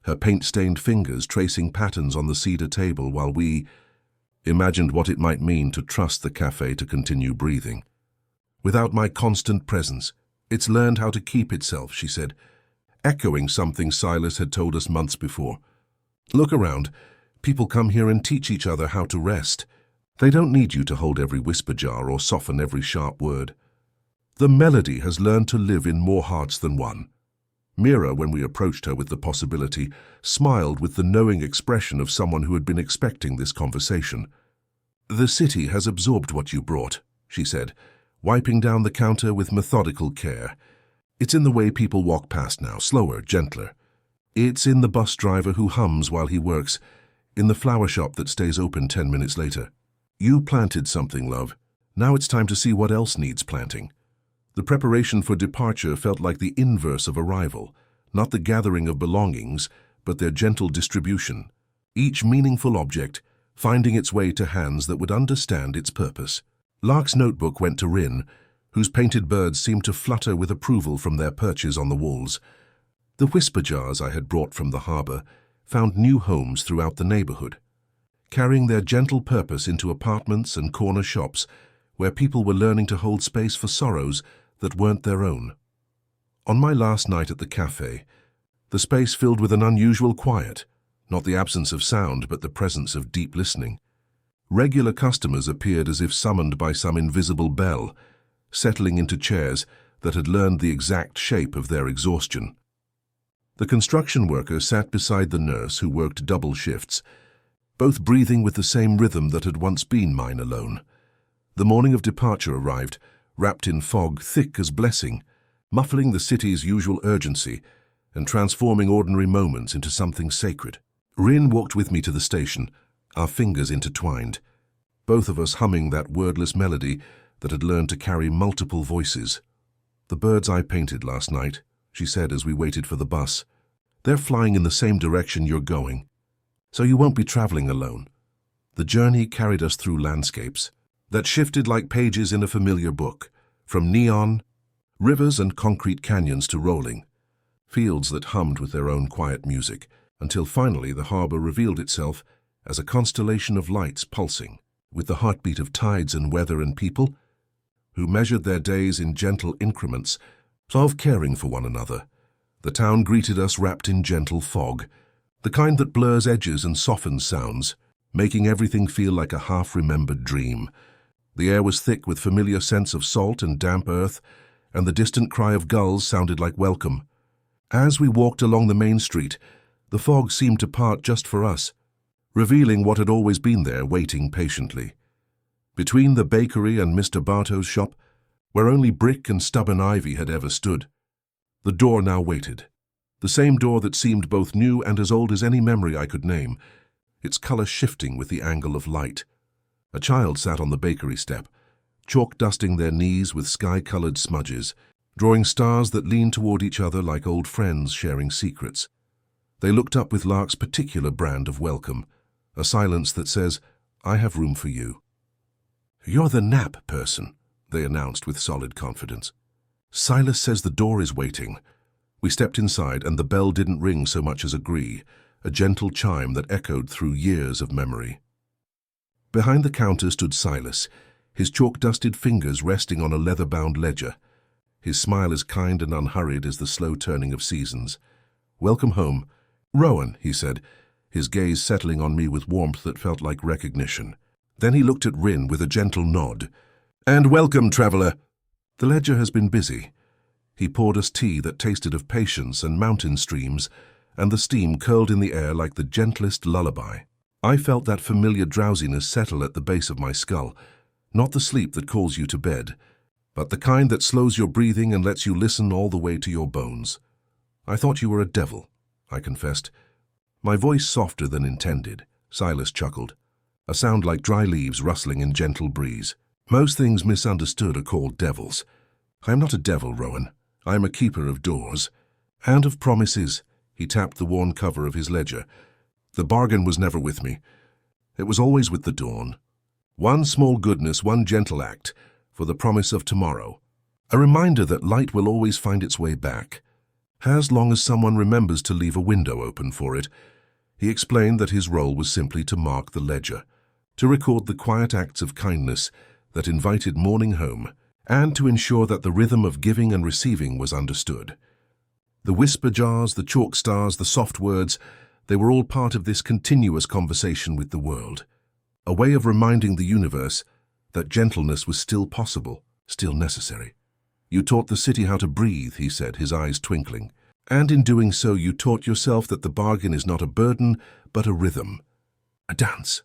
her paint-stained fingers tracing patterns on the cedar table while we imagined what it might mean to trust the cafe to continue breathing. "Without my constant presence, it's learned how to keep itself," she said, echoing something Silas had told us months before. "Look around. People come here and teach each other how to rest. They don't need you to hold every whisper jar or soften every sharp word. The melody has learned to live in more hearts than one." Mira, when we approached her with the possibility, smiled with the knowing expression of someone who had been expecting this conversation. "The city has absorbed what you brought," she said, wiping down the counter with methodical care. "It's in the way people walk past now, slower, gentler. It's in the bus driver who hums while he works, in the flower shop that stays open 10 minutes later. You planted something, love. Now it's time to see what else needs planting." The preparation for departure felt like the inverse of arrival, not the gathering of belongings, but their gentle distribution, each meaningful object finding its way to hands that would understand its purpose. Lark's notebook went to Rin, whose painted birds seemed to flutter with approval from their perches on the walls. The whisper jars I had brought from the harbour found new homes throughout the neighbourhood, carrying their gentle purpose into apartments and corner shops where people were learning to hold space for sorrows that weren't their own. On my last night at the cafe, the space filled with an unusual quiet, not the absence of sound but the presence of deep listening. Regular customers appeared as if summoned by some invisible bell, settling into chairs that had learned the exact shape of their exhaustion. The construction worker sat beside the nurse who worked double shifts, both breathing with the same rhythm that had once been mine alone. The morning of departure arrived, wrapped in fog thick as blessing, muffling the city's usual urgency and transforming ordinary moments into something sacred. Rin walked with me to the station, our fingers intertwined, both of us humming that wordless melody that had learned to carry multiple voices. "The birds I painted last night," she said as we waited for the bus. "They're flying in the same direction you're going, so you won't be traveling alone." The journey carried us through landscapes that shifted like pages in a familiar book, from neon, rivers and concrete canyons to rolling, fields that hummed with their own quiet music, until finally the harbour revealed itself as a constellation of lights pulsing, with the heartbeat of tides and weather and people who measured their days in gentle increments, of caring for one another. The town greeted us wrapped in gentle fog, the kind that blurs edges and softens sounds, making everything feel like a half-remembered dream. The air was thick with familiar scents of salt and damp earth, and the distant cry of gulls sounded like welcome. As we walked along the main street, the fog seemed to part just for us, revealing what had always been there waiting patiently. Between the bakery and Mr. Bartow's shop, where only brick and stubborn ivy had ever stood, the door now waited. The same door that seemed both new and as old as any memory I could name, its colour shifting with the angle of light. A child sat on the bakery step, chalk dusting their knees with sky-coloured smudges, drawing stars that leaned toward each other like old friends sharing secrets. They looked up with Lark's particular brand of welcome, a silence that says, "I have room for you." "You're the nap person," they announced with solid confidence. "Silas says the door is waiting." We stepped inside and the bell didn't ring so much as agree, a gentle chime that echoed through years of memory. Behind the counter stood Silas, his chalk-dusted fingers resting on a leather-bound ledger, his smile as kind and unhurried as the slow turning of seasons. "Welcome home, Rowan," he said, his gaze settling on me with warmth that felt like recognition. Then he looked at Rin with a gentle nod. "And welcome, traveller." "The ledger has been busy." He poured us tea that tasted of patience and mountain streams, and the steam curled in the air like the gentlest lullaby. I felt that familiar drowsiness settle at the base of my skull, not the sleep that calls you to bed, but the kind that slows your breathing and lets you listen all the way to your bones. "I thought you were a devil," I confessed. My voice softer than intended, Silas chuckled, a sound like dry leaves rustling in gentle breeze. "Most things misunderstood are called devils. I am not a devil, Rowan. I am a keeper of doors. And of promises." He tapped the worn cover of his ledger. "The bargain was never with me. It was always with the dawn. One small goodness, one gentle act, for the promise of tomorrow. A reminder that light will always find its way back, as long as someone remembers to leave a window open for it." He explained that his role was simply to mark the ledger, to record the quiet acts of kindness that invited morning home, and to ensure that the rhythm of giving and receiving was understood. The whisper jars, the chalk stars, the soft words, they were all part of this continuous conversation with the world, a way of reminding the universe that gentleness was still possible, still necessary. "You taught the city how to breathe," he said, his eyes twinkling. "And in doing so you taught yourself that the bargain is not a burden, but a rhythm, a dance."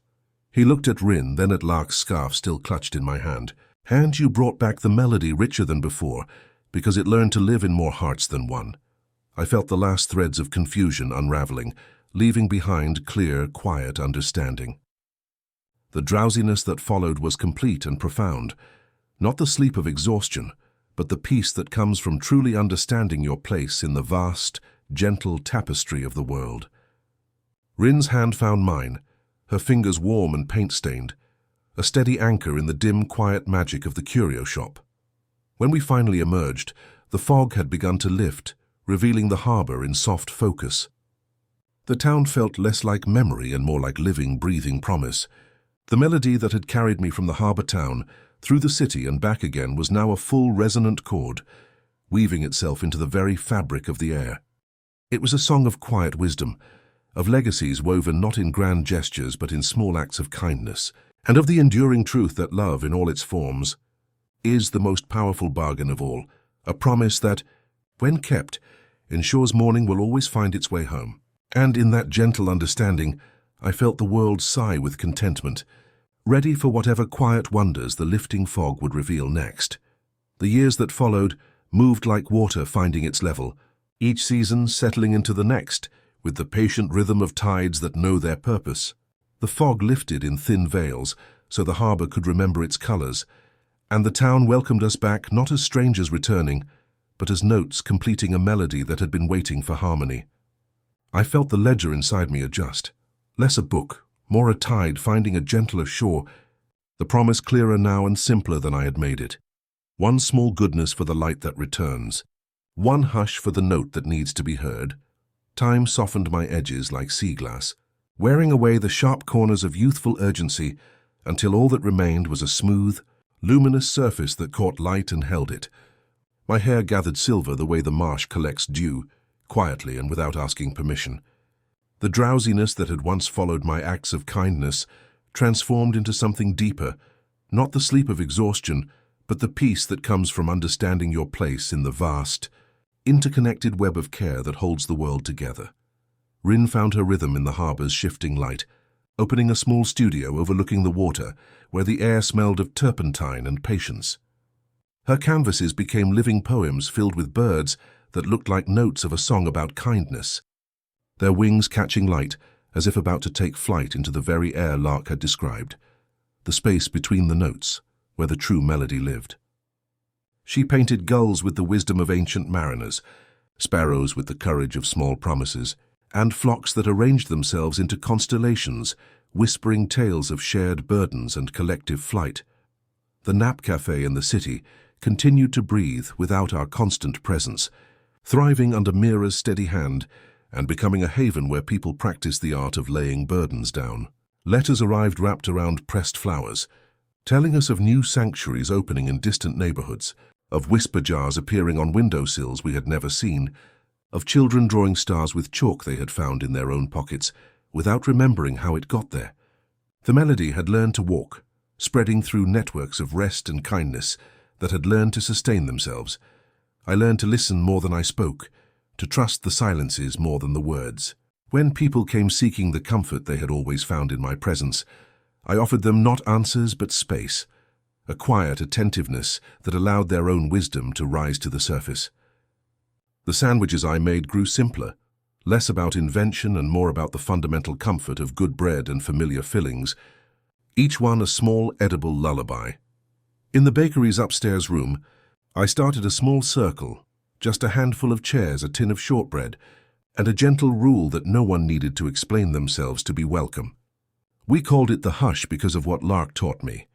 He looked at Rin, then at Lark's scarf still clutched in my hand. "And you brought back the melody richer than before, because it learned to live in more hearts than one." I felt the last threads of confusion unraveling, leaving behind clear, quiet understanding. The drowsiness that followed was complete and profound, not the sleep of exhaustion, but the peace that comes from truly understanding your place in the vast, gentle tapestry of the world. Rin's hand found mine, her fingers warm and paint-stained, a steady anchor in the dim, quiet magic of the curio shop. When we finally emerged, the fog had begun to lift, revealing the harbour in soft focus. The town felt less like memory and more like living, breathing promise. The melody that had carried me from the harbour town, through the city and back again, was now a full resonant chord, weaving itself into the very fabric of the air. It was a song of quiet wisdom, of legacies woven not in grand gestures but in small acts of kindness, and of the enduring truth that love, in all its forms, is the most powerful bargain of all, a promise that, when kept, ensures morning will always find its way home. And in that gentle understanding, I felt the world sigh with contentment, ready for whatever quiet wonders the lifting fog would reveal next. The years that followed moved like water finding its level, each season settling into the next, with the patient rhythm of tides that know their purpose. The fog lifted in thin veils, so the harbour could remember its colours, and the town welcomed us back not as strangers returning, but as notes completing a melody that had been waiting for harmony. I felt the ledger inside me adjust, less a book, more a tide finding a gentler shore, the promise clearer now and simpler than I had made it. One small goodness for the light that returns, one hush for the note that needs to be heard. Time softened my edges like sea glass, wearing away the sharp corners of youthful urgency until all that remained was a smooth, luminous surface that caught light and held it. My hair gathered silver the way the marsh collects dew, quietly and without asking permission. The drowsiness that had once followed my acts of kindness transformed into something deeper, not the sleep of exhaustion, but the peace that comes from understanding your place in the vast, interconnected web of care that holds the world together. Rin found her rhythm in the harbour's shifting light, opening a small studio overlooking the water where the air smelled of turpentine and patience. Her canvases became living poems filled with birds that looked like notes of a song about kindness, their wings catching light as if about to take flight into the very air Lark had described, the space between the notes where the true melody lived. She painted gulls with the wisdom of ancient mariners, sparrows with the courage of small promises, and flocks that arranged themselves into constellations, whispering tales of shared burdens and collective flight. The nap cafe in the city continued to breathe without our constant presence, thriving under Mira's steady hand and becoming a haven where people practiced the art of laying burdens down. Letters arrived wrapped around pressed flowers, telling us of new sanctuaries opening in distant neighborhoods, of whisper jars appearing on windowsills we had never seen, of children drawing stars with chalk they had found in their own pockets, without remembering how it got there. The melody had learned to walk, spreading through networks of rest and kindness that had learned to sustain themselves. I learned to listen more than I spoke, to trust the silences more than the words. When people came seeking the comfort they had always found in my presence, I offered them not answers but space, a quiet attentiveness that allowed their own wisdom to rise to the surface. The sandwiches I made grew simpler, less about invention and more about the fundamental comfort of good bread and familiar fillings, each one a small edible lullaby. In the bakery's upstairs room, I started a small circle, just a handful of chairs, a tin of shortbread, and a gentle rule that no one needed to explain themselves to be welcome. We called it the hush because of what Lark taught me.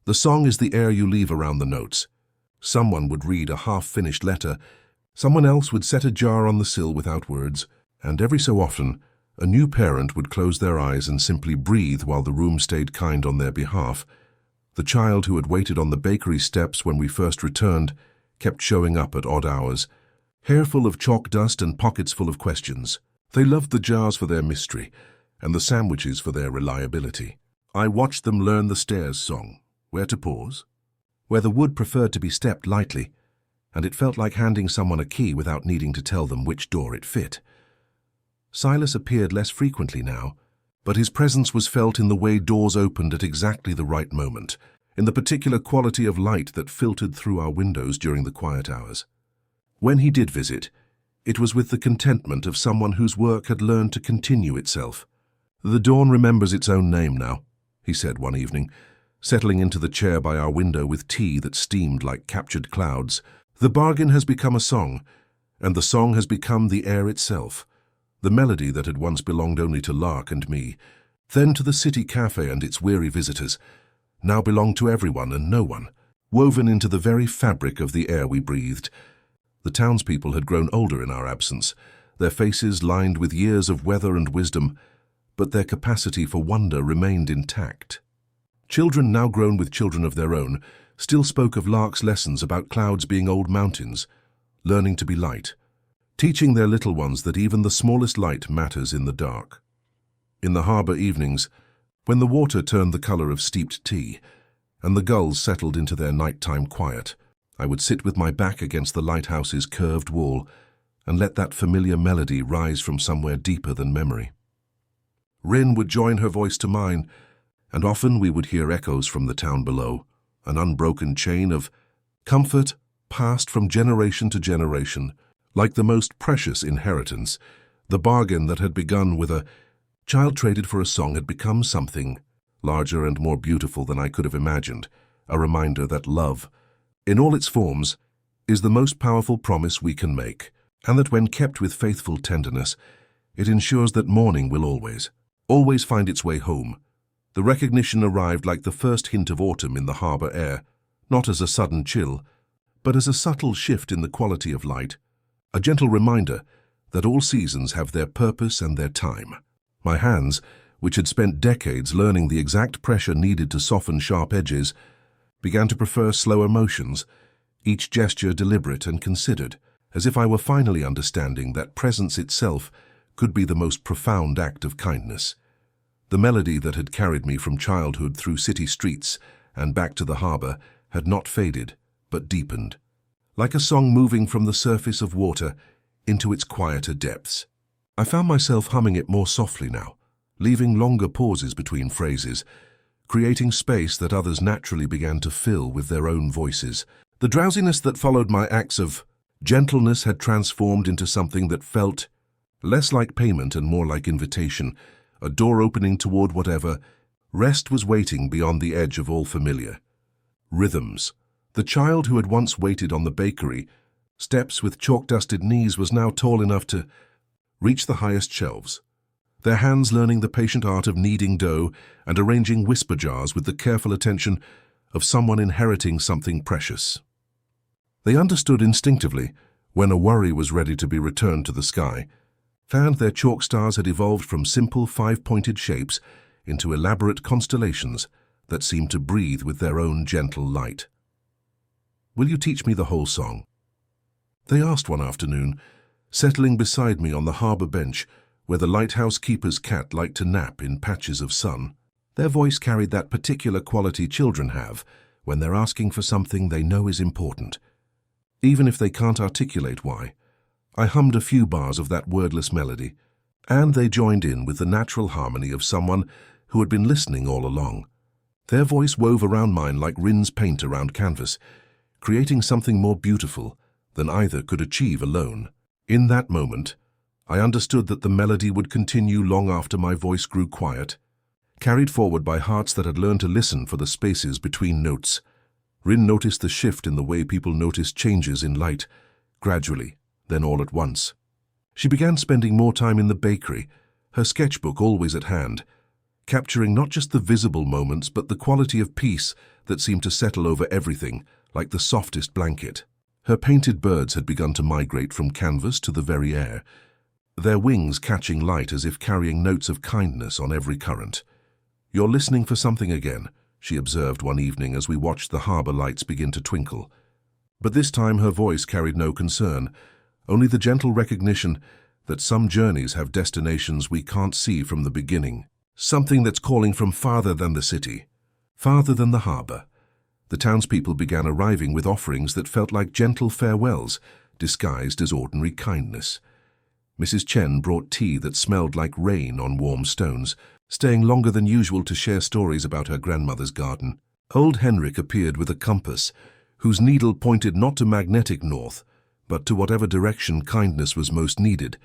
The song is the air you leave around the notes. Someone would read a half-finished letter, someone else would set a jar on the sill without words, and every so often, a new parent would close their eyes and simply breathe while the room stayed kind on their behalf. The child who had waited on the bakery steps when we first returned kept showing up at odd hours, hair full of chalk dust and pockets full of questions. They loved the jars for their mystery, and the sandwiches for their reliability. I watched them learn the stairs song, where to pause, where the wood preferred to be stepped lightly, and it felt like handing someone a key without needing to tell them which door it fit. Silas appeared less frequently now, but his presence was felt in the way doors opened at exactly the right moment, in the particular quality of light that filtered through our windows during the quiet hours. When he did visit, it was with the contentment of someone whose work had learned to continue itself. "The dawn remembers its own name now," he said one evening, settling into the chair by our window with tea that steamed like captured clouds. "The bargain has become a song, and the song has become the air itself. The melody that had once belonged only to Lark and me, then to the city cafe and its weary visitors, now belonged to everyone and no one. woven into the very fabric of the air we breathed. The townspeople had grown older in our absence, their faces lined with years of weather and wisdom, but their capacity for wonder remained intact. Children, now grown with children of their own, still spoke of Lark's lessons about clouds being old mountains, learning to be light, teaching their little ones that even the smallest light matters in the dark. In the harbour evenings, when the water turned the colour of steeped tea, and the gulls settled into their nighttime quiet, I would sit with my back against the lighthouse's curved wall and let that familiar melody rise from somewhere deeper than memory. Rin would join her voice to mine, and often we would hear echoes from the town below, an unbroken chain of comfort passed from generation to generation, like the most precious inheritance. The bargain that had begun with a child traded for a song had become something larger and more beautiful than I could have imagined, a reminder that love, in all its forms, is the most powerful promise we can make, and that when kept with faithful tenderness, it ensures that morning will always find its way home. The recognition arrived like the first hint of autumn in the harbour air, not as a sudden chill, but as a subtle shift in the quality of light, a gentle reminder that all seasons have their purpose and their time. My hands, which had spent decades learning the exact pressure needed to soften sharp edges, began to prefer slower motions, each gesture deliberate and considered, as if I were finally understanding that presence itself could be the most profound act of kindness. The melody that had carried me from childhood through city streets and back to the harbour had not faded, but deepened, like a song moving from the surface of water into its quieter depths. I found myself humming it more softly now, leaving longer pauses between phrases, creating space that others naturally began to fill with their own voices. The drowsiness that followed my acts of gentleness had transformed into something that felt less like payment and more like invitation, a door opening toward whatever rest was waiting beyond the edge of all familiar. Rhythms. The child who had once waited on the bakery steps with chalk-dusted knees was now tall enough to reach the highest shelves, their hands learning the patient art of kneading dough and arranging whisper jars with the careful attention of someone inheriting something precious. They understood instinctively when a worry was ready to be returned to the sky, found their chalk stars had evolved from simple five-pointed shapes into elaborate constellations that seemed to breathe with their own gentle light. "Will you teach me the whole song?" they asked one afternoon, settling beside me on the harbour bench where the lighthouse keeper's cat liked to nap in patches of sun. Their voice carried that particular quality children have when they're asking for something they know is important, even if they can't articulate why. I hummed a few bars of that wordless melody, and they joined in with the natural harmony of someone who had been listening all along. Their voice wove around mine like Rin's paint around canvas, creating something more beautiful than either could achieve alone. In that moment, I understood that the melody would continue long after my voice grew quiet, carried forward by hearts that had learned to listen for the spaces between notes. Rin noticed the shift in the way people noticed changes in light, gradually, then all at once. She began spending more time in the bakery, her sketchbook always at hand, capturing not just the visible moments but the quality of peace that seemed to settle over everything, like the softest blanket. Her painted birds had begun to migrate from canvas to the very air, their wings catching light as if carrying notes of kindness on every current. "You're listening for something again," she observed one evening as we watched the harbour lights begin to twinkle. But this time her voice carried no concern, only the gentle recognition that some journeys have destinations we can't see from the beginning. Something that's calling from farther than the city, farther than the harbour. The townspeople began arriving with offerings that felt like gentle farewells, disguised as ordinary kindness. Mrs. Chen brought tea that smelled like rain on warm stones, staying longer than usual to share stories about her grandmother's garden. Old Henrik appeared with a compass, whose needle pointed not to magnetic north, but to whatever direction kindness was most needed,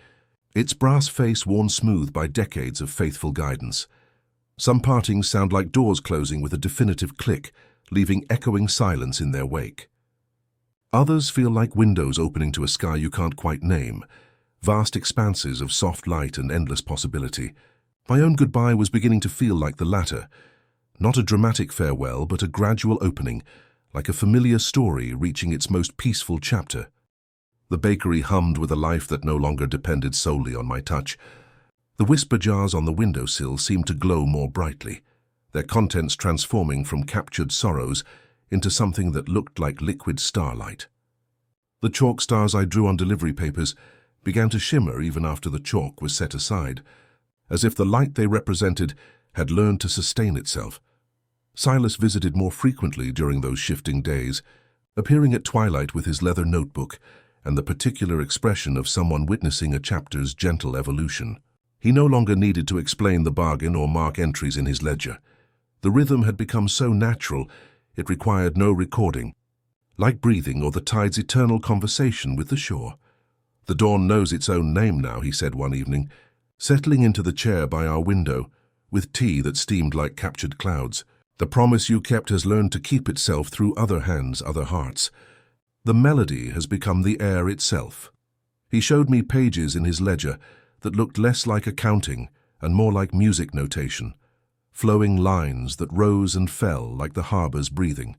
its brass face worn smooth by decades of faithful guidance. Some partings sound like doors closing with a definitive click, leaving echoing silence in their wake. Others feel like windows opening to a sky you can't quite name, vast expanses of soft light and endless possibility. My own goodbye was beginning to feel like the latter, not a dramatic farewell, but a gradual opening, like a familiar story reaching its most peaceful chapter. The bakery hummed with a life that no longer depended solely on my touch. The whisper jars on the windowsill seemed to glow more brightly, their contents transforming from captured sorrows into something that looked like liquid starlight. The chalk stars I drew on delivery papers began to shimmer even after the chalk was set aside, as if the light they represented had learned to sustain itself. Silas visited more frequently during those shifting days, appearing at twilight with his leather notebook and the particular expression of someone witnessing a chapter's gentle evolution. He no longer needed to explain the bargain or mark entries in his ledger. The rhythm had become so natural, it required no recording, like breathing or the tide's eternal conversation with the shore. "The dawn knows its own name now," he said one evening, settling into the chair by our window, with tea that steamed like captured clouds. "The promise you kept has learned to keep itself through other hands, other hearts. The melody has become the air itself." He showed me pages in his ledger that looked less like accounting and more like music notation, flowing lines that rose and fell like the harbor's breathing,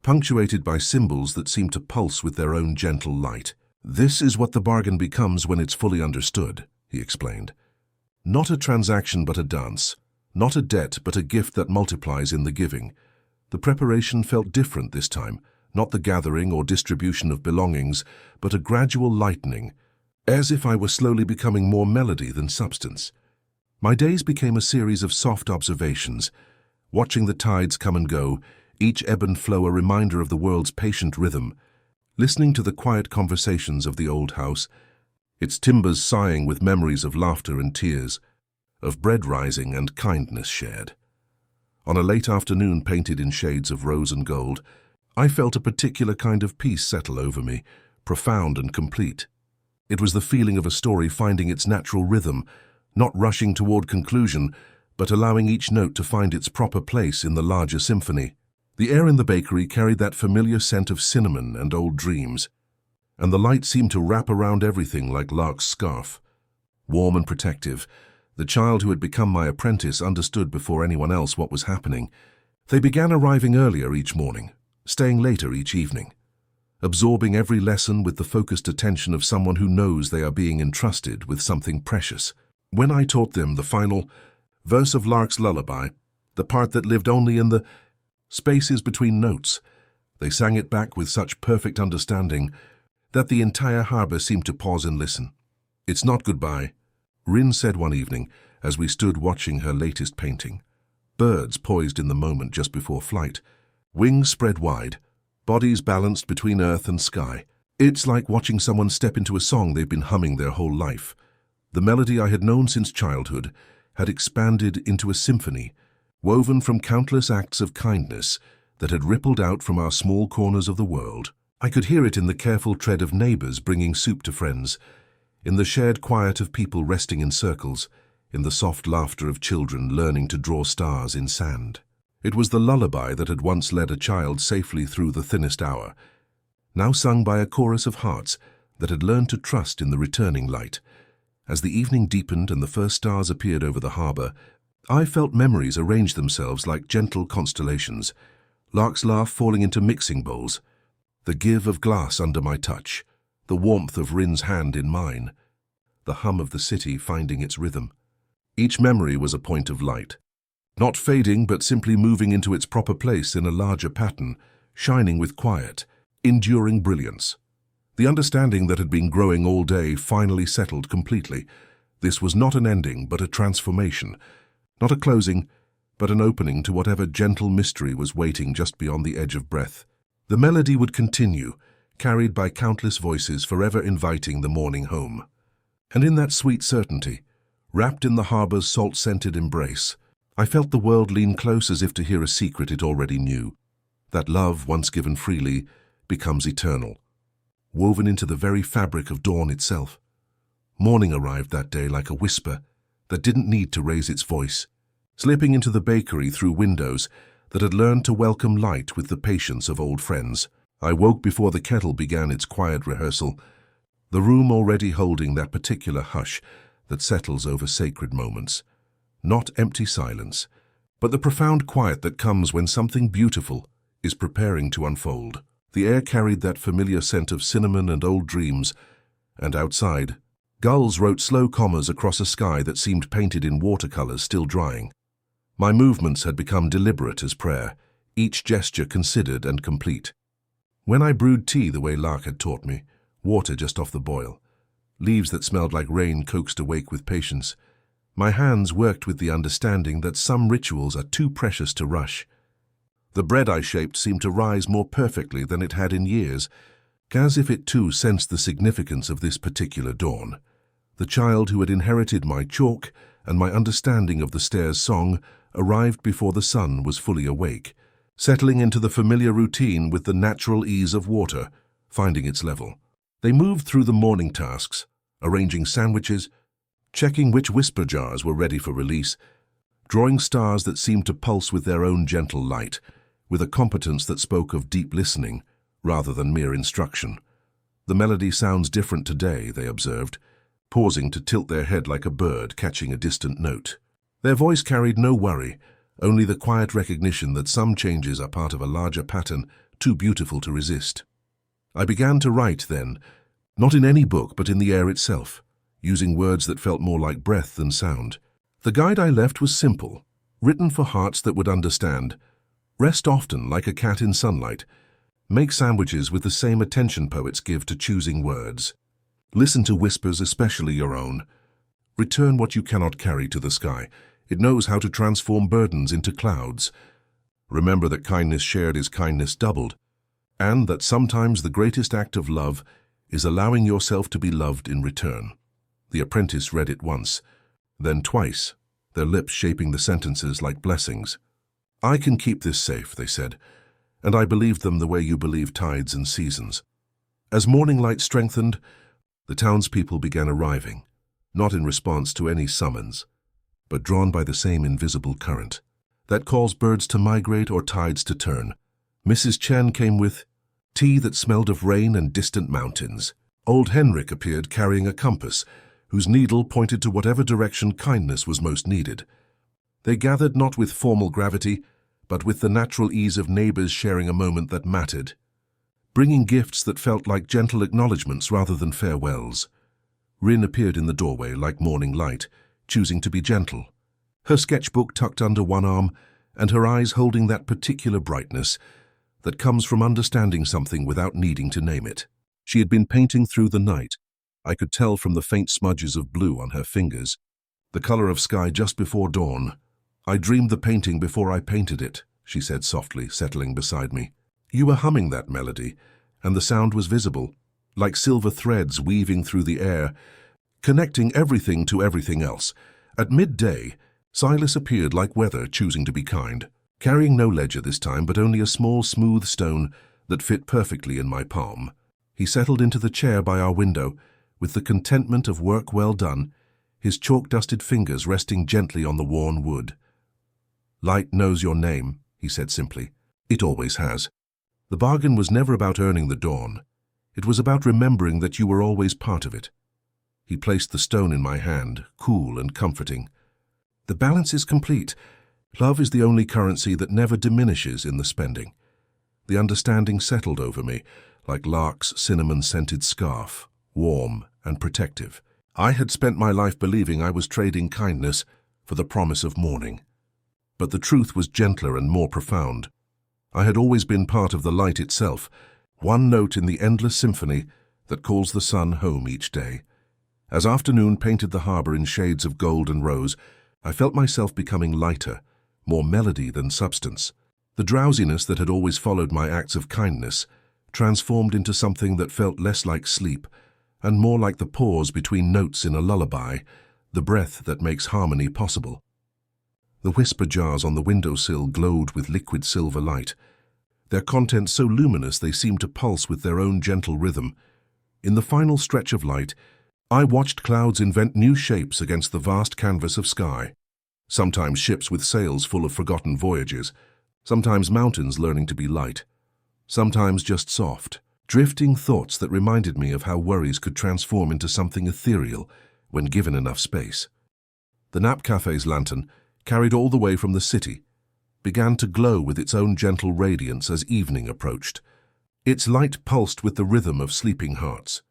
punctuated by symbols that seemed to pulse with their own gentle light. "This is what the bargain becomes when it's fully understood," he explained. "Not a transaction but a dance, not a debt but a gift that multiplies in the giving." The preparation felt different this time, not the gathering or distribution of belongings, but a gradual lightening, as if I were slowly becoming more melody than substance. My days became a series of soft observations, watching the tides come and go, each ebb and flow a reminder of the world's patient rhythm, listening to the quiet conversations of the old house, its timbers sighing with memories of laughter and tears, of bread rising and kindness shared. On a late afternoon painted in shades of rose and gold, I felt a particular kind of peace settle over me, profound and complete. It was the feeling of a story finding its natural rhythm, not rushing toward conclusion, but allowing each note to find its proper place in the larger symphony. The air in the bakery carried that familiar scent of cinnamon and old dreams, and the light seemed to wrap around everything like Lark's scarf. Warm and protective, the child who had become my apprentice understood before anyone else what was happening. They began arriving earlier each morning, staying later each evening, absorbing every lesson with the focused attention of someone who knows they are being entrusted with something precious. When I taught them the final verse of Lark's lullaby, the part that lived only in the spaces between notes, they sang it back with such perfect understanding that the entire harbor seemed to pause and listen. "It's not goodbye," Rin said one evening as we stood watching her latest painting. Birds poised in the moment just before flight, wings spread wide, bodies balanced between earth and sky. "It's like watching someone step into a song they've been humming their whole life." The melody I had known since childhood had expanded into a symphony, woven from countless acts of kindness that had rippled out from our small corners of the world. I could hear it in the careful tread of neighbors bringing soup to friends, in the shared quiet of people resting in circles, in the soft laughter of children learning to draw stars in sand. It was the lullaby that had once led a child safely through the thinnest hour, now sung by a chorus of hearts that had learned to trust in the returning light. As the evening deepened and the first stars appeared over the harbor, I felt memories arrange themselves like gentle constellations, Lark's laugh falling into mixing bowls, the give of glass under my touch, the warmth of Rin's hand in mine, the hum of the city finding its rhythm. Each memory was a point of light, not fading but simply moving into its proper place in a larger pattern, shining with quiet, enduring brilliance. The understanding that had been growing all day finally settled completely. This was not an ending but a transformation, not a closing but an opening to whatever gentle mystery was waiting just beyond the edge of breath. The melody would continue, carried by countless voices forever inviting the morning home. And in that sweet certainty, wrapped in the harbor's salt-scented embrace, I felt the world lean close as if to hear a secret it already knew, that love, once given freely, becomes eternal, woven into the very fabric of dawn itself. Morning arrived that day like a whisper that didn't need to raise its voice, slipping into the bakery through windows that had learned to welcome light with the patience of old friends. I woke before the kettle began its quiet rehearsal, the room already holding that particular hush that settles over sacred moments. Not empty silence, but the profound quiet that comes when something beautiful is preparing to unfold. The air carried that familiar scent of cinnamon and old dreams, and outside, gulls wrote slow commas across a sky that seemed painted in watercolors still drying. My movements had become deliberate as prayer, each gesture considered and complete. When I brewed tea the way Lark had taught me, water just off the boil, leaves that smelled like rain coaxed awake with patience, my hands worked with the understanding that some rituals are too precious to rush. The bread I shaped seemed to rise more perfectly than it had in years, as if it too sensed the significance of this particular dawn. The child who had inherited my chalk and my understanding of the stairs' song arrived before the sun was fully awake, settling into the familiar routine with the natural ease of water, finding its level. They moved through the morning tasks, arranging sandwiches, checking which whisper jars were ready for release, drawing stars that seemed to pulse with their own gentle light, with a competence that spoke of deep listening rather than mere instruction. The melody sounds different today, they observed, pausing to tilt their head like a bird catching a distant note. Their voice carried no worry, only the quiet recognition that some changes are part of a larger pattern too beautiful to resist. I began to write then, not in any book but in the air itself, using words that felt more like breath than sound. The guide I left was simple, written for hearts that would understand. Rest often like a cat in sunlight. Make sandwiches with the same attention poets give to choosing words. Listen to whispers, especially your own. Return what you cannot carry to the sky. It knows how to transform burdens into clouds. Remember that kindness shared is kindness doubled, and that sometimes the greatest act of love is allowing yourself to be loved in return. The apprentice read it once, then twice, their lips shaping the sentences like blessings. I can keep this safe, they said, and I believed them the way you believe tides and seasons. As morning light strengthened, the townspeople began arriving, not in response to any summons, but drawn by the same invisible current that calls birds to migrate or tides to turn. Mrs. Chen came with tea that smelled of rain and distant mountains. Old Henrik appeared carrying a compass, whose needle pointed to whatever direction kindness was most needed. They gathered not with formal gravity, but with the natural ease of neighbors sharing a moment that mattered, bringing gifts that felt like gentle acknowledgments rather than farewells. Rin appeared in the doorway like morning light, choosing to be gentle, her sketchbook tucked under one arm and her eyes holding that particular brightness that comes from understanding something without needing to name it. She had been painting through the night. I could tell from the faint smudges of blue on her fingers, the color of sky just before dawn. I dreamed the painting before I painted it, she said softly, settling beside me. You were humming that melody, and the sound was visible, like silver threads weaving through the air, connecting everything to everything else. At midday, Silas appeared like weather, choosing to be kind, carrying no ledger this time, but only a small, smooth stone that fit perfectly in my palm. He settled into the chair by our window, with the contentment of work well done, his chalk-dusted fingers resting gently on the worn wood. Light knows your name, he said simply. It always has. The bargain was never about earning the dawn. It was about remembering that you were always part of it. He placed the stone in my hand, cool and comforting. The balance is complete. Love is the only currency that never diminishes in the spending. The understanding settled over me, like Lark's cinnamon-scented scarf, warm and protective. I had spent my life believing I was trading kindness for the promise of morning. But the truth was gentler and more profound. I had always been part of the light itself, one note in the endless symphony that calls the sun home each day. As afternoon painted the harbor in shades of gold and rose, I felt myself becoming lighter, more melody than substance. The drowsiness that had always followed my acts of kindness transformed into something that felt less like sleep and more like the pause between notes in a lullaby, the breath that makes harmony possible. The whisper jars on the windowsill glowed with liquid silver light, their contents so luminous they seemed to pulse with their own gentle rhythm. In the final stretch of light, I watched clouds invent new shapes against the vast canvas of sky. Sometimes ships with sails full of forgotten voyages, sometimes mountains learning to be light, sometimes just soft, drifting thoughts that reminded me of how worries could transform into something ethereal when given enough space. The Nap Cafe's lantern, carried all the way from the city, began to glow with its own gentle radiance as evening approached. Its light pulsed with the rhythm of sleeping hearts,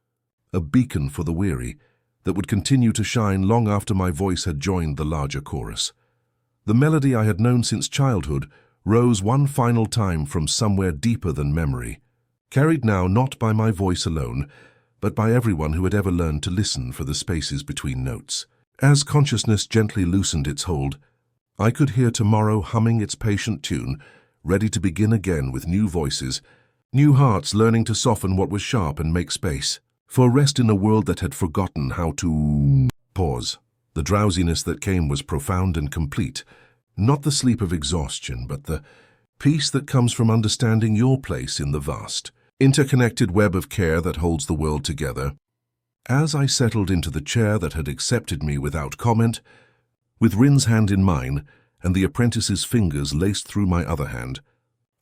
a beacon for the weary that would continue to shine long after my voice had joined the larger chorus. The melody I had known since childhood rose one final time from somewhere deeper than memory, carried now not by my voice alone, but by everyone who had ever learned to listen for the spaces between notes. As consciousness gently loosened its hold, I could hear tomorrow humming its patient tune, ready to begin again with new voices, new hearts learning to soften what was sharp and make space for rest in a world that had forgotten how to pause. The drowsiness that came was profound and complete, not the sleep of exhaustion, but the peace that comes from understanding your place in the vast, interconnected web of care that holds the world together. As I settled into the chair that had accepted me without comment, with Rin's hand in mine and the apprentice's fingers laced through my other hand,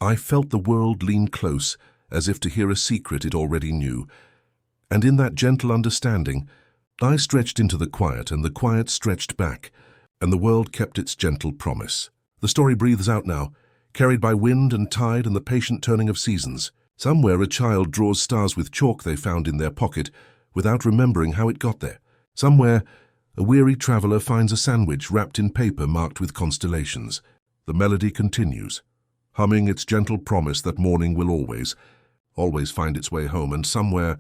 I felt the world lean close as if to hear a secret it already knew. And in that gentle understanding, I stretched into the quiet, and the quiet stretched back, and the world kept its gentle promise. The story breathes out now, carried by wind and tide and the patient turning of seasons. Somewhere a child draws stars with chalk they found in their pocket without remembering how it got there. Somewhere a weary traveler finds a sandwich wrapped in paper marked with constellations. The melody continues, humming its gentle promise that morning will always find its way home, and somewhere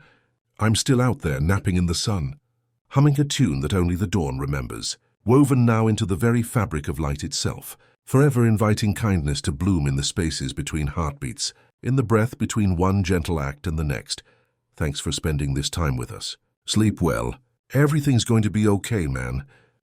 I'm still out there napping in the sun, humming a tune that only the dawn remembers, woven now into the very fabric of light itself, forever inviting kindness to bloom in the spaces between heartbeats, in the breath between one gentle act and the next. Thanks for spending this time with us. Sleep well. Everything's going to be okay, man.